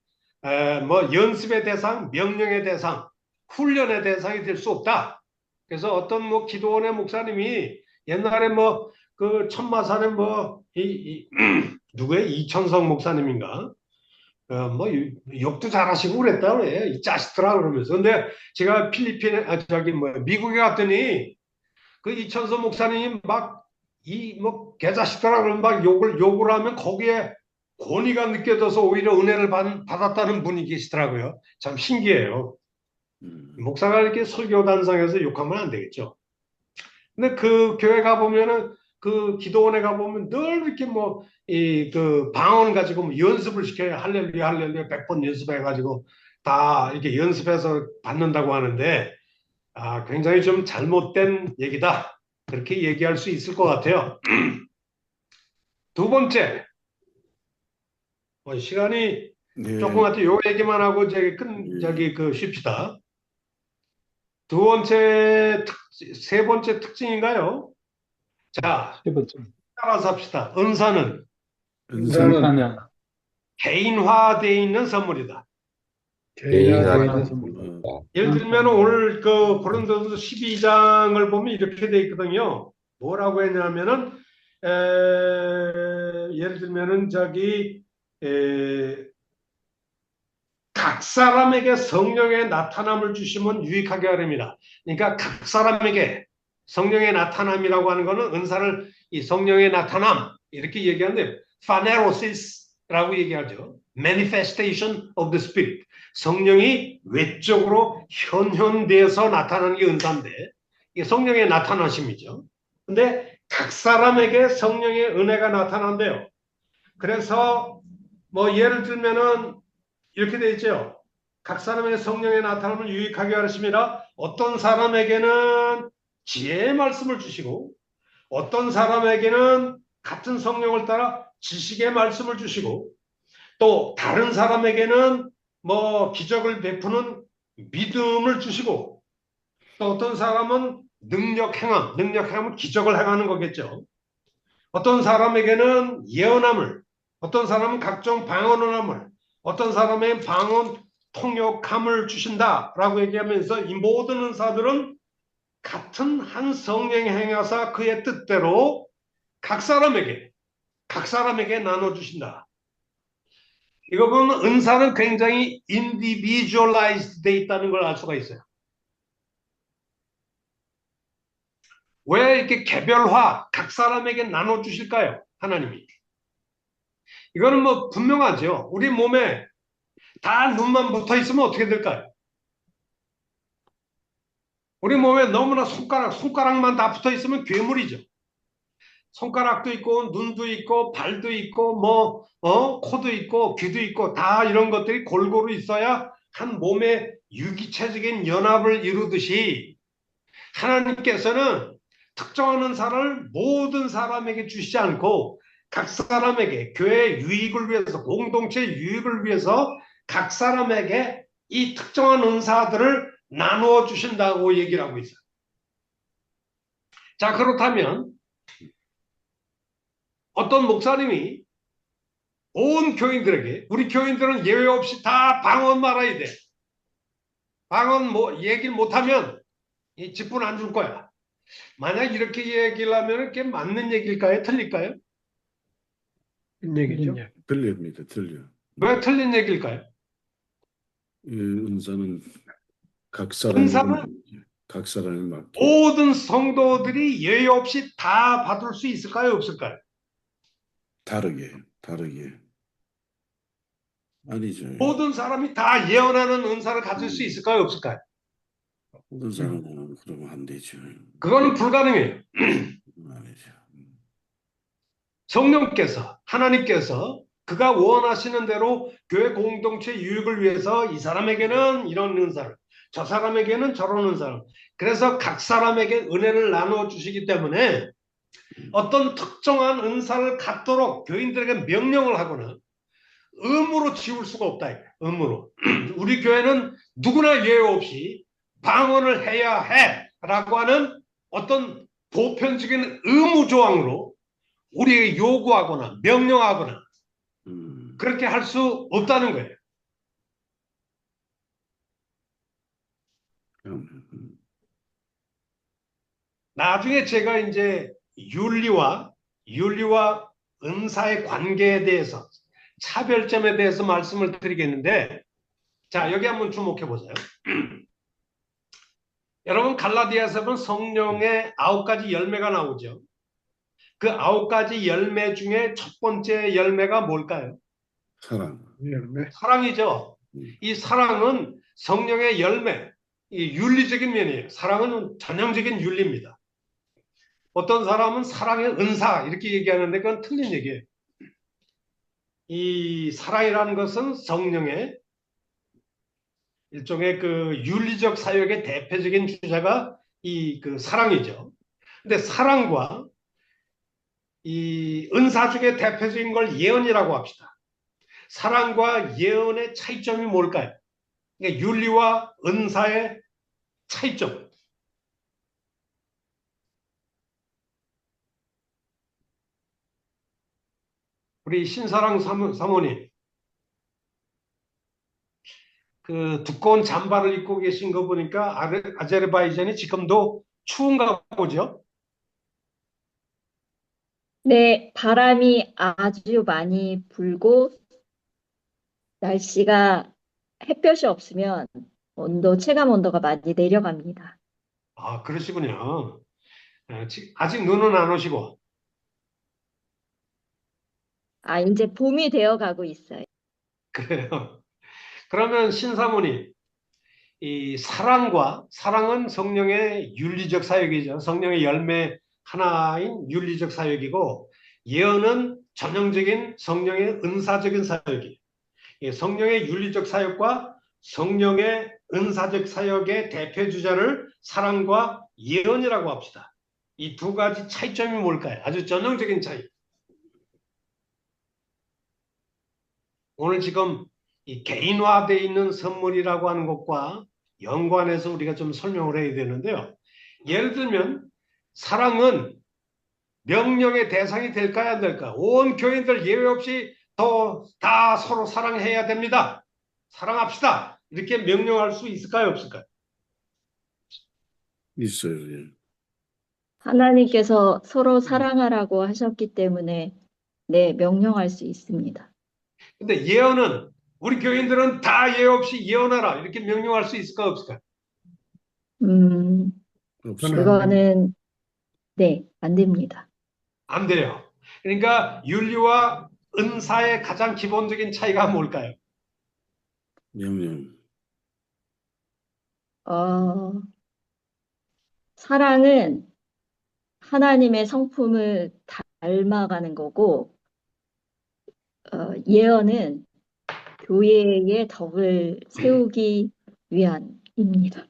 뭐 연습의 대상, 명령의 대상, 훈련의 대상이 될 수 없다. 그래서 어떤 뭐 기도원의 목사님이 옛날에 뭐 그 천마산에 뭐 누구의 이천성 목사님인가 뭐 욕도 잘하시고 그랬다 그래, 이 자식들아 그러면서. 근데 제가 필리핀에 미국에 갔더니 그 이천성 목사님이 막 이 뭐 개자식들아 그러면 막 욕을 하면 거기에 권위가 느껴져서 오히려 은혜를 받았다는 분이 계시더라고요. 참 신기해요. 목사가 이렇게 설교 단상에서 욕하면 안 되겠죠. 근데 그 교회 가보면은, 그 기도원에 가보면 늘 이렇게 뭐 그 방언 가지고 뭐 연습을 시켜요. 할렐루야 할렐루야 100번 연습해가지고 다 이렇게 연습해서 받는다고 하는데, 굉장히 좀 잘못된 얘기다, 그렇게 얘기할 수 있을 것 같아요. 두 번째, 시간이 조금 같아. 요 얘기만 하고 쉽시다. 세 번째 특징인가요? 자, 세 번째. 따라서 합시다. 은사는 은사는 개인화되어 있는 선물이다. 개인화되는 예를 들면 오늘 그 고린도서 12장을 보면 이렇게 돼 있거든요. 뭐라고 했냐면은 예를 들면은 각 사람에게 성령의 나타남을 주시면 유익하게 하렵니다. 그러니까 각 사람에게 성령의 나타남이라고 하는 것은 은사를 이 성령의 나타남 이렇게 얘기하는데 phanerosis라고 얘기하죠. Manifestation of the Spirit. 성령이 외적으로 현현되어서 나타나는 게 은사인데 이게 성령의 나타나심이죠. 근데 각 사람에게 성령의 은혜가 나타난대요. 그래서 뭐 예를 들면은 이렇게 돼 있죠. 각 사람에게 성령의 나타남을 유익하게 하십니다. 어떤 사람에게는 지혜의 말씀을 주시고 어떤 사람에게는 같은 성령을 따라 지식의 말씀을 주시고 또 다른 사람에게는 뭐 기적을 베푸는 믿음을 주시고 또 어떤 사람은 능력행함은 기적을 행하는 거겠죠. 어떤 사람에게는 예언함을, 어떤 사람은 각종 방언함을, 어떤 사람의 방언 통역함을 주신다라고 얘기하면서 이 모든 은사들은 같은 한 성령이 행하사 그의 뜻대로 각 사람에게 나눠주신다. 이거 보면 은사는 굉장히 individualized 돼 있다는 걸 알 수가 있어요. 왜 이렇게 개별화 각 사람에게 나눠주실까요? 하나님이. 이거는 뭐 분명하죠. 우리 몸에 다 눈만 붙어 있으면 어떻게 될까요? 우리 몸에 너무나 손가락만 다 붙어 있으면 괴물이죠. 손가락도 있고 눈도 있고 발도 있고 코도 있고 귀도 있고 다 이런 것들이 골고루 있어야 한 몸의 유기체적인 연합을 이루듯이 하나님께서는 특정한 은사를 모든 사람에게 주시지 않고 각 사람에게 교회의 유익을 위해서 공동체의 유익을 위해서 각 사람에게 이 특정한 은사들을 나누어 주신다고 얘기를 하고 있어요. 자, 그렇다면 어떤 목사님이 온 교인들에게 우리 교인들은 예외 없이 다 방언 말아야 돼. 방언 얘기를 못하면 이 직분 안 줄 거야. 만약 이렇게 얘기를 하면 그게 맞는 얘기일까요? 틀릴까요? 얘기죠. 틀립니다. 틀려. 왜 틀린 얘기일까요? 은사는 은사는 각 사람에 맞게 모든 성도들이 예외 없이 다 받을 수 있을까요? 없을까요? 다르게 아니죠. 모든 사람이 다 예언하는 은사를 가질 수 있을까요? 없을까요? 모든 사람은 그러면 안 되죠. 그거는 불가능해요. 아니죠. 성령께서 하나님께서 그가 원하시는 대로 교회 공동체 유익을 위해서 이 사람에게는 이런 은사를 저 사람에게는 저런 은사를 그래서 각 사람에게 은혜를 나누어 주시기 때문에 어떤 특정한 은사를 갖도록 교인들에게 명령을 하거나 의무로 지울 수가 없다. 의무로. 우리 교회는 누구나 예외 없이 방언을 해야 해 라고 하는 어떤 보편적인 의무 조항으로 우리에게 요구하거나 명령하거나 그렇게 할 수 없다는 거예요. 나중에 제가 이제 윤리와 은사의 관계에 대해서 차별점에 대해서 말씀을 드리겠는데 자 여기 한번 주목해 보세요. 여러분 갈라디아서 보면 성령의 9가지 열매가 나오죠. 그 9가지 열매 중에 첫 번째 열매가 뭘까요? 사랑이죠. 이 사랑은 성령의 열매, 이 윤리적인 면이에요. 사랑은 전형적인 윤리입니다. 어떤 사람은 사랑의 은사 이렇게 얘기하는데 그건 틀린 얘기예요. 이 사랑이라는 것은 성령의 일종의 그 윤리적 사역의 대표적인 주자가 이 그 사랑이죠. 근데 사랑과 이 은사 중에 대표적인 걸 예언이라고 합시다. 사랑과 예언의 차이점이 뭘까요? 그러니까 윤리와 은사의 차이점. 우리 신사랑 사모님, 그 두꺼운 잠바를 입고 계신 거 보니까 아제르바이잔이 지금도 추운가 보죠? 네, 바람이 아주 많이 불고 날씨가 햇볕이 없으면 체감 온도가 많이 내려갑니다. 아, 그러시군요. 아직 눈은 안 오시고. 아, 이제 봄이 되어 가고 있어요. 그래요. 그러면 신사모님, 이 사랑은 성령의 윤리적 사역이죠. 성령의 열매 하나인 윤리적 사역이고, 예언은 전형적인 성령의 은사적인 사역이에요. 성령의 윤리적 사역과 성령의 은사적 사역의 대표 주자를 사랑과 예언이라고 합시다. 이 두 가지 차이점이 뭘까요? 아주 전형적인 차이. 오늘 지금 이 개인화되어 있는 선물이라고 하는 것과 연관해서 우리가 좀 설명을 해야 되는데요. 예를 들면 사랑은 명령의 대상이 될까요, 안 될까요? 온 교인들 예외 없이 다 서로 사랑해야 됩니다. 사랑합시다. 이렇게 명령할 수 있을까요, 없을까요? 있어요. 예. 하나님께서 서로 사랑하라고 하셨기 때문에 네, 명령할 수 있습니다. 근데 예언은 우리 교인들은 다 예외 없이 예언하라. 이렇게 명령할 수 있을까요, 없을까요? 그거는 네, 안 됩니다. 안 돼요. 그러니까 윤리와 은사의 가장 기본적인 차이가 뭘까요? 명령. 사랑은 하나님의 성품을 닮아가는 거고, 예언은 교회의 덕을 세우기 위함입니다.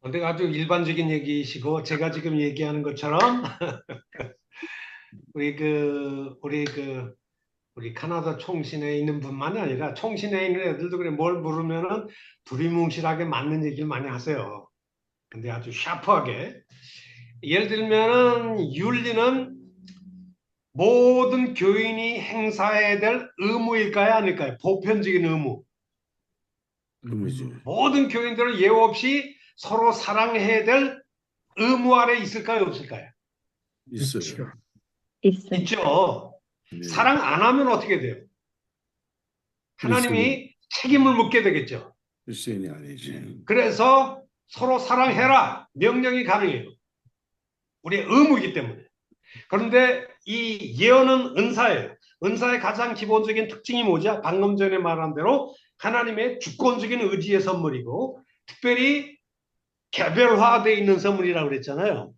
근데 아주 일반적인 얘기이시고 제가 지금 얘기하는 것처럼 우리 캐나다 총신에 있는 분만이 아니라 총신에 있는 애들도 그래 뭘 물으면은 두리뭉실하게 맞는 얘기를 많이 하세요. 근데 아주 샤프하게 예를 들면은 윤리는 모든 교인이 행사해야 될 의무일까요, 아닐까요? 보편적인 의무. 의무죠. 모든 교인들은 예외 없이 서로 사랑해야 될 의무 아래 있을까요, 없을까요? 있어요. 있죠. 네. 사랑 안 하면 어떻게 돼요? 하나님이 책임을 묻게 되겠죠. 일생이 아니지. 그래서 서로 사랑해라 명령이 가능해요. 우리의 의무이기 때문에. 그런데 이 예언은 은사예요. 은사의 가장 기본적인 특징이 뭐죠? 방금 전에 말한 대로 하나님의 주권적인 의지의 선물이고 특별히 개별화되어 있는 선물이라고 그랬잖아요.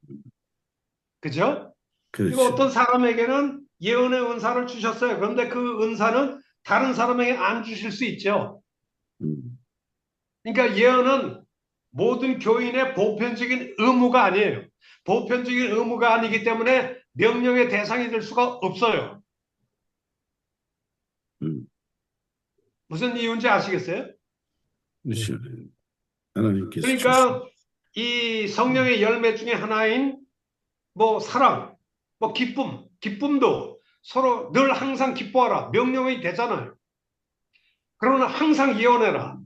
그죠? 그리고 그렇죠. 어떤 사람에게는 예언의 은사를 주셨어요. 그런데 그 은사는 다른 사람에게 안 주실 수 있죠. 그러니까 예언은 모든 교인의 보편적인 의무가 아니에요. 보편적인 의무가 아니기 때문에 명령의 대상이 될 수가 없어요. 무슨 이유인지 아시겠어요? 그렇죠. 하나님께서 그러니까 이 성령의 열매 중에 하나인 뭐 사랑, 뭐 기쁨도 서로 늘 항상 기뻐하라 명령이 되잖아요. 그러나 항상 예언해라.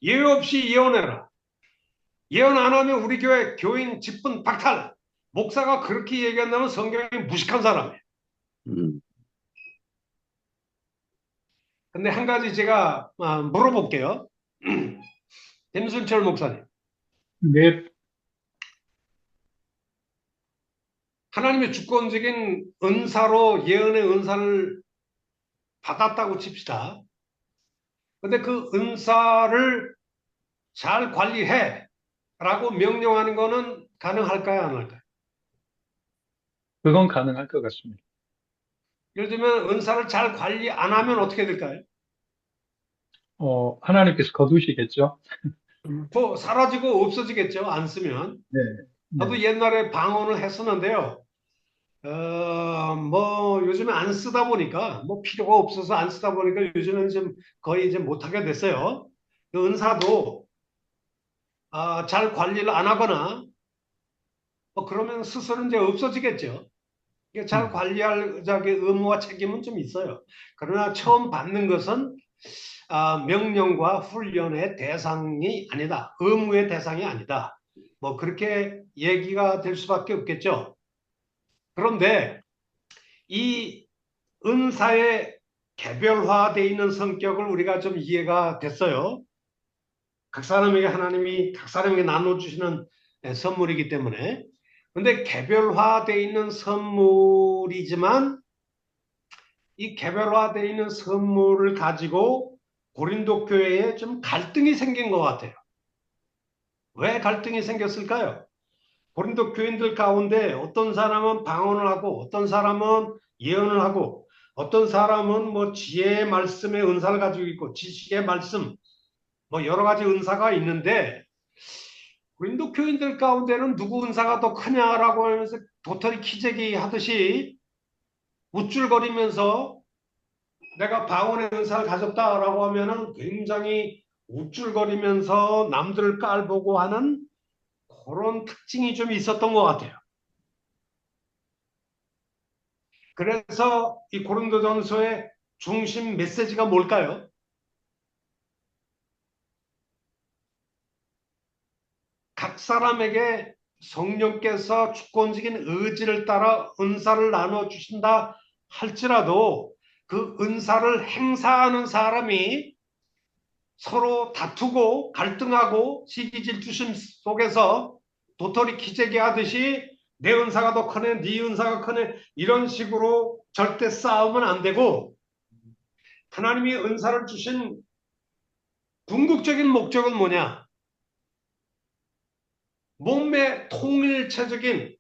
예외 없이 예언해라. 예언 안 하면 우리 교회 교인 직분 박탈. 목사가 그렇게 얘기한다면 성경이 무식한 사람이에요. 근데 한 가지 제가 물어볼게요. 김순철 목사님. 네, 하나님의 주권적인 은사로 예언의 은사를 받았다고 칩시다. 근데 그 은사를 잘 관리해 라고 명령하는 거는 가능할까요, 안 할까요? 그건 가능할 것 같습니다. 예를 들면 은사를 잘 관리 안 하면 어떻게 될까요? 하나님께서 거두시겠죠? 뭐 사라지고 없어지겠죠, 안 쓰면. 네. 저도 옛날에 방언을 했었는데요. 뭐 요즘에 안 쓰다 보니까 뭐 필요가 없어서 안 쓰다 보니까 요즘은 좀 거의 이제 못하게 됐어요. 그 은사도 잘 관리를 안 하거나 뭐 그러면 스스로 이제 없어지겠죠. 잘 관리할 자기 의무와 책임은 좀 있어요. 그러나 처음 받는 것은 명령과 훈련의 대상이 아니다. 의무의 대상이 아니다. 뭐 그렇게 얘기가 될 수밖에 없겠죠. 그런데 이 은사의 개별화되어 있는 성격을 우리가 좀 이해가 됐어요. 각 사람에게 하나님이 각 사람에게 나눠주시는 선물이기 때문에. 그런데 개별화되어 있는 선물이지만 이 개별화되어 있는 선물을 가지고 고린도 교회에 좀 갈등이 생긴 것 같아요. 왜 갈등이 생겼을까요? 고린도 교인들 가운데 어떤 사람은 방언을 하고 어떤 사람은 예언을 하고 어떤 사람은 뭐 지혜의 말씀의 은사를 가지고 있고 지식의 말씀 뭐 여러 가지 은사가 있는데 고린도 교인들 가운데는 누구 은사가 더 크냐라고 하면서 도토리 키재기 하듯이 우쭐거리면서 내가 방언의 은사를 가졌다라고 하면은 굉장히 우쭐거리면서 남들을 깔보고 하는 그런 특징이 좀 있었던 것 같아요. 그래서 이 고린도전서의 중심 메시지가 뭘까요? 각 사람에게 성령께서 주권적인 의지를 따라 은사를 나눠주신다 할지라도 그 은사를 행사하는 사람이 서로 다투고 갈등하고 시기질투심 속에서 도토리 키재기 하듯이 내 은사가 더 크네, 네 은사가 크네 이런 식으로 절대 싸우면 안 되고 하나님이 은사를 주신 궁극적인 목적은 뭐냐? 몸의 통일체적인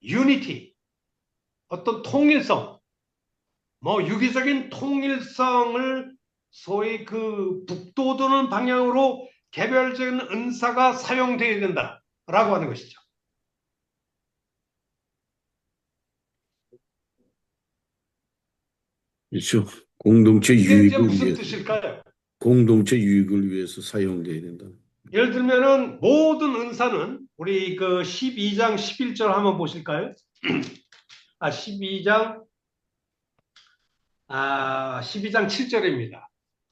유니티, 어떤 통일성, 뭐 유기적인 통일성을 소위 그 북돋우는 방향으로 개별적인 은사가 사용되어야 된다라고 하는 것이죠. 그렇죠. 공동체 이게 이제 유익을 무슨 위해서, 뜻일까요? 공동체 유익을 위해서 사용돼야 된다. 예를 들면은 모든 은사는 우리 그 12장 11절 한번 보실까요? 12장 7절입니다.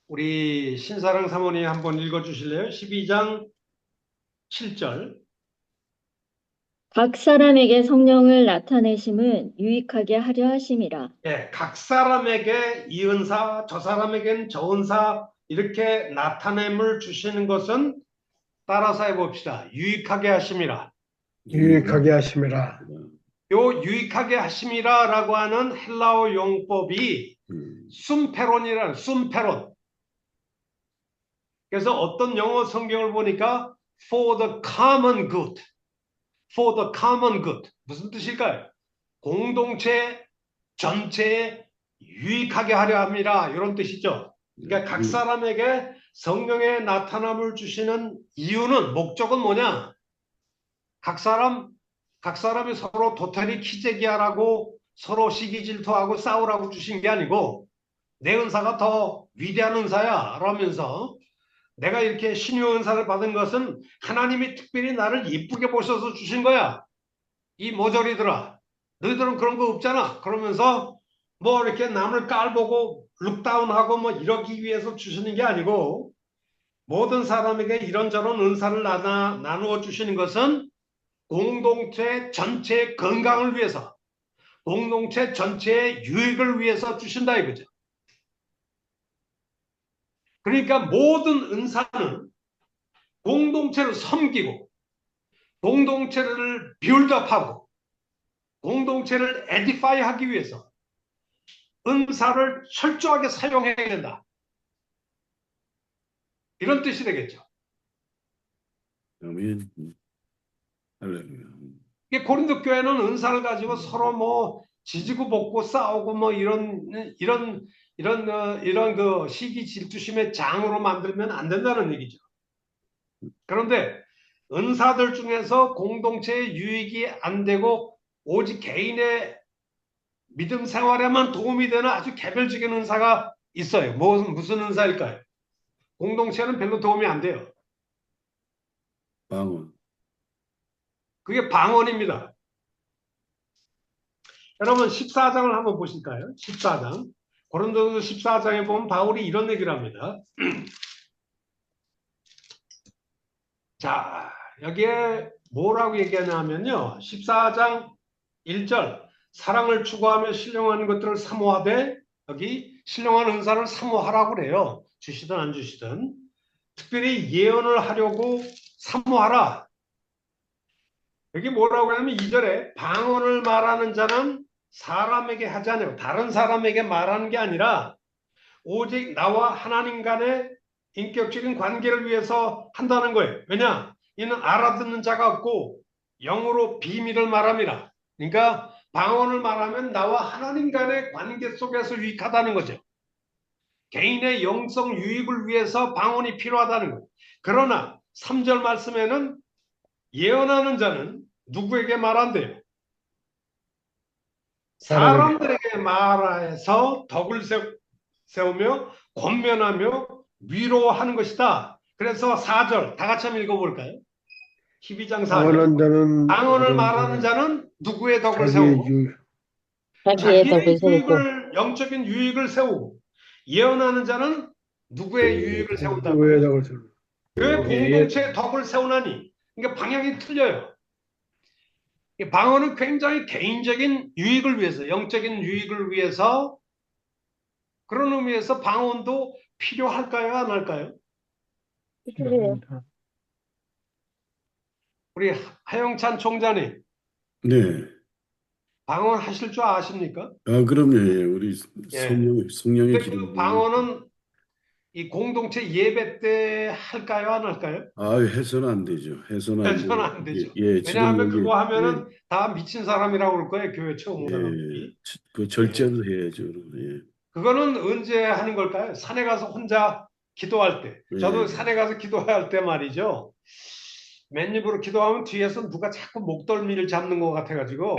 우리 신사랑 사모님 한번 읽어주실래요? 12장 7절. 각 사람에게 성령을 나타내심은 유익하게 하려 하심이라. 예, 각 사람에게 이 은사, 저 사람에겐 저 은사 이렇게 나타냄을 주시는 것은 따라서 해봅시다. 유익하게 하심이라. 유익하게 하심이라. 요 유익하게 하심이라라고 하는 헬라어 용법이 숨페론이라는 숨페론. 그래서 어떤 영어 성경을 보니까 for the common good, for the common good 무슨 뜻일까요? 공동체 전체에 유익하게 하려 함이라 이런 뜻이죠. 그러니까 각 사람에게 성령의 나타남을 주시는 이유는 목적은 뭐냐? 각 사람이 서로 도토리 키재기하라고 서로 시기질투하고 싸우라고 주신 게 아니고 내 은사가 더 위대한 은사야 라면서 내가 이렇게 신유 은사를 받은 것은 하나님이 특별히 나를 이쁘게 보셔서 주신 거야. 이 모조리들아. 너희들은 그런 거 없잖아. 그러면서 뭐 이렇게 남을 깔보고 룩다운하고 뭐 이러기 위해서 주시는 게 아니고 모든 사람에게 이런저런 은사를 나누어 주시는 것은 공동체 전체의 건강을 위해서 공동체 전체의 유익을 위해서 주신다 이거죠. 그러니까 모든 은사는 공동체를 섬기고 공동체를 빌드업하고 공동체를 에디파이 하기 위해서 은사를 철저하게 사용해야 된다. 이런 뜻이 되겠죠. 아멘. 이게 고린도 교회는 은사를 가지고 서로 뭐 지지고 볶고 싸우고 뭐 이런 그 시기 질투심의 장으로 만들면 안 된다는 얘기죠. 그런데 은사들 중에서 공동체의 유익이 안 되고 오직 개인의 믿음 생활에만 도움이 되는 아주 개별적인 은사가 있어요. 무슨 은사일까요? 공동체는 별로 도움이 안 돼요. 방언. 그게 방언입니다. 여러분 14장을 한번 보실까요? 14장. 고린도서 14장에 보면 바울이 이런 얘기를 합니다. 자, 여기에 뭐라고 얘기하냐면요. 14장 1절. 사랑을 추구하며 신령한 것들을 사모하되, 여기 신령한 은사를 사모하라고 그래요. 주시든 안 주시든. 특별히 예언을 하려고 사모하라. 여기 뭐라고 하냐면 2절에 방언을 말하는 자는 사람에게 하지 않아요. 다른 사람에게 말하는 게 아니라 오직 나와 하나님 간의 인격적인 관계를 위해서 한다는 거예요. 왜냐? 이는 알아듣는 자가 없고 영으로 비밀을 말함이라. 그러니까 방언을 말하면 나와 하나님 간의 관계 속에서 유익하다는 거죠. 개인의 영성 유익을 위해서 방언이 필요하다는 거예요. 그러나 3절 말씀에는 예언하는 자는 누구에게 말한대요? 사람들에게 말해서 덕을 세우며 권면하며 위로하는 것이다. 그래서 4절 다 같이 한번 읽어볼까요? 12장 4절. 방언을 말하는 자는 누구의 덕을 세우고 자기의 덕을 세우고 유익을, 영적인 유익을 세우고, 예언하는 자는 누구의 유익을 세운다고? 누구의 덕을 세우고. 왜 공동체의 덕을 세우나니? 그러니까 방향이 틀려요. 방언은 굉장히 개인적인 유익을 위해서, 영적인 유익을 위해서, 그런 의미에서 방언도 필요할까요? 안 할까요? 필요해요. 우리 하영찬 총장님, 네. 방언 하실 줄 아십니까? 아, 그럼요. 예. 우리 성령의 근데 기름. 그 방언은 이 공동체 예배 때 할까요? 안 할까요? 아, 해서는 안 되죠. 해서는 안 되죠. 예, 지금 왜냐하면 여기, 그거 하면은 다 미친 사람이라고 그럴 거예요. 교회 처음 온 사람들이. 그 절제로 해야죠. 예. 그거는 언제 하는 걸까요? 산에 가서 혼자 기도할 때. 저도 산에 가서 기도할 때 말이죠. 맨입으로 기도하면 뒤에서 누가 자꾸 목덜미를 잡는 것 같아가지고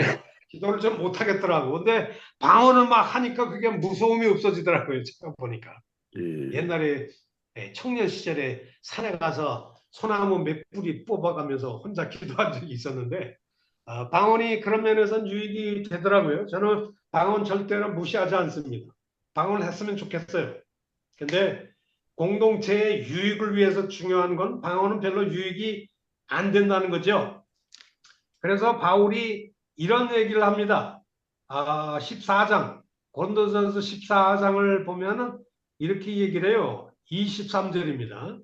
기도를 좀 못하겠더라고. 근데 방언을 막 하니까 그게 무서움이 없어지더라고요. 제가 보니까. 옛날에 청년 시절에 산에 가서 소나무 몇 뿌리 뽑아가면서 혼자 기도한 적이 있었는데, 방언이 그런 면에서는 유익이 되더라고요. 저는 방언 절대로 무시하지 않습니다. 방언을 했으면 좋겠어요. 근데 공동체의 유익을 위해서 중요한 건 방언은 별로 유익이 안 된다는 거죠. 그래서 바울이 이런 얘기를 합니다. 14장, 고린도전서 14장을 보면은 이렇게 얘기를 해요. 23절입니다.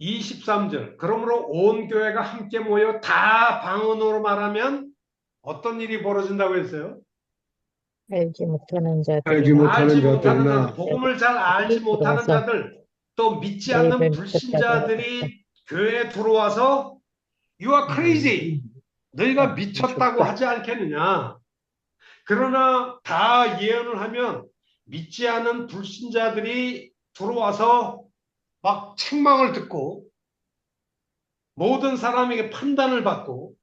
23절. 그러므로 온 교회가 함께 모여 다 방언으로 말하면 어떤 일이 벌어진다고 했어요? 알지 못하는 자들, 알지 못하는 자들, 자들이나 복음을 잘 알지 못하는 자들, 또 믿지 않는 불신자들이 교회에 들어와서 You are crazy. 너희가 미쳤다고 하지 않겠느냐. 그러나 다 예언을 하면 믿지 않은 불신자들이 들어와서 막 책망을 듣고 모든 사람에게 판단을 받고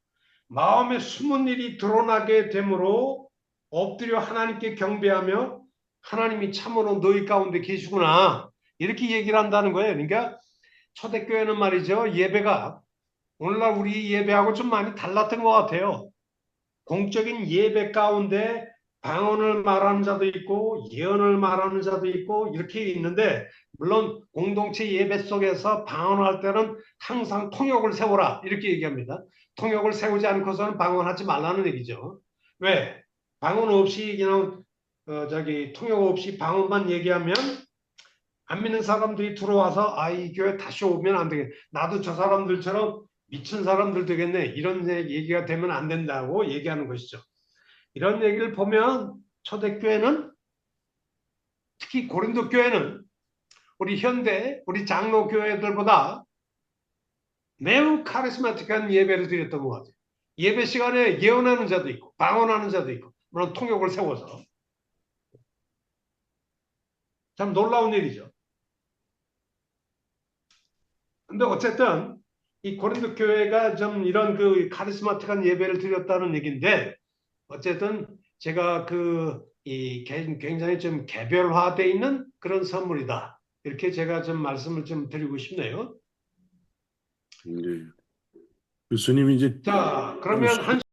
마음에 숨은 일이 드러나게 되므로 엎드려 하나님께 경배하며 하나님이 참으로 너희 가운데 계시구나 이렇게 얘기를 한다는 거예요. 그러니까 초대교회는 말이죠. 예배가 오늘날 우리 예배하고 좀 많이 달랐던 것 같아요. 공적인 예배 가운데 방언을 말하는 자도 있고 예언을 말하는 자도 있고 이렇게 있는데, 물론 공동체 예배 속에서 방언할 때는 항상 통역을 세워라 이렇게 얘기합니다. 통역을 세우지 않고서는 방언하지 말라는 얘기죠. 왜? 방언 없이 그냥 통역 없이 방언만 얘기하면 안 믿는 사람들이 들어와서 이 교회 다시 오면 안 되겠네. 나도 저 사람들처럼 미친 사람들 되겠네. 이런 얘기가 되면 안 된다고 얘기하는 것이죠. 이런 얘기를 보면 초대교회는, 특히 고린도 교회는 우리 현대 우리 장로 교회들보다 매우 카리스마틱한 예배를 드렸던 것 같아요. 예배 시간에 예언하는 자도 있고 방언하는 자도 있고 물론 통역을 세워서 참 놀라운 일이죠. 근데 어쨌든 이 고린도 교회가 좀 이런 그 카리스마틱한 예배를 드렸다는 얘기인데, 어쨌든 제가 굉장히 좀 개별화되어 있는 그런 선물이다. 이렇게 제가 좀 말씀을 좀 드리고 싶네요. 네. 교수님 이제 자, 그러면 한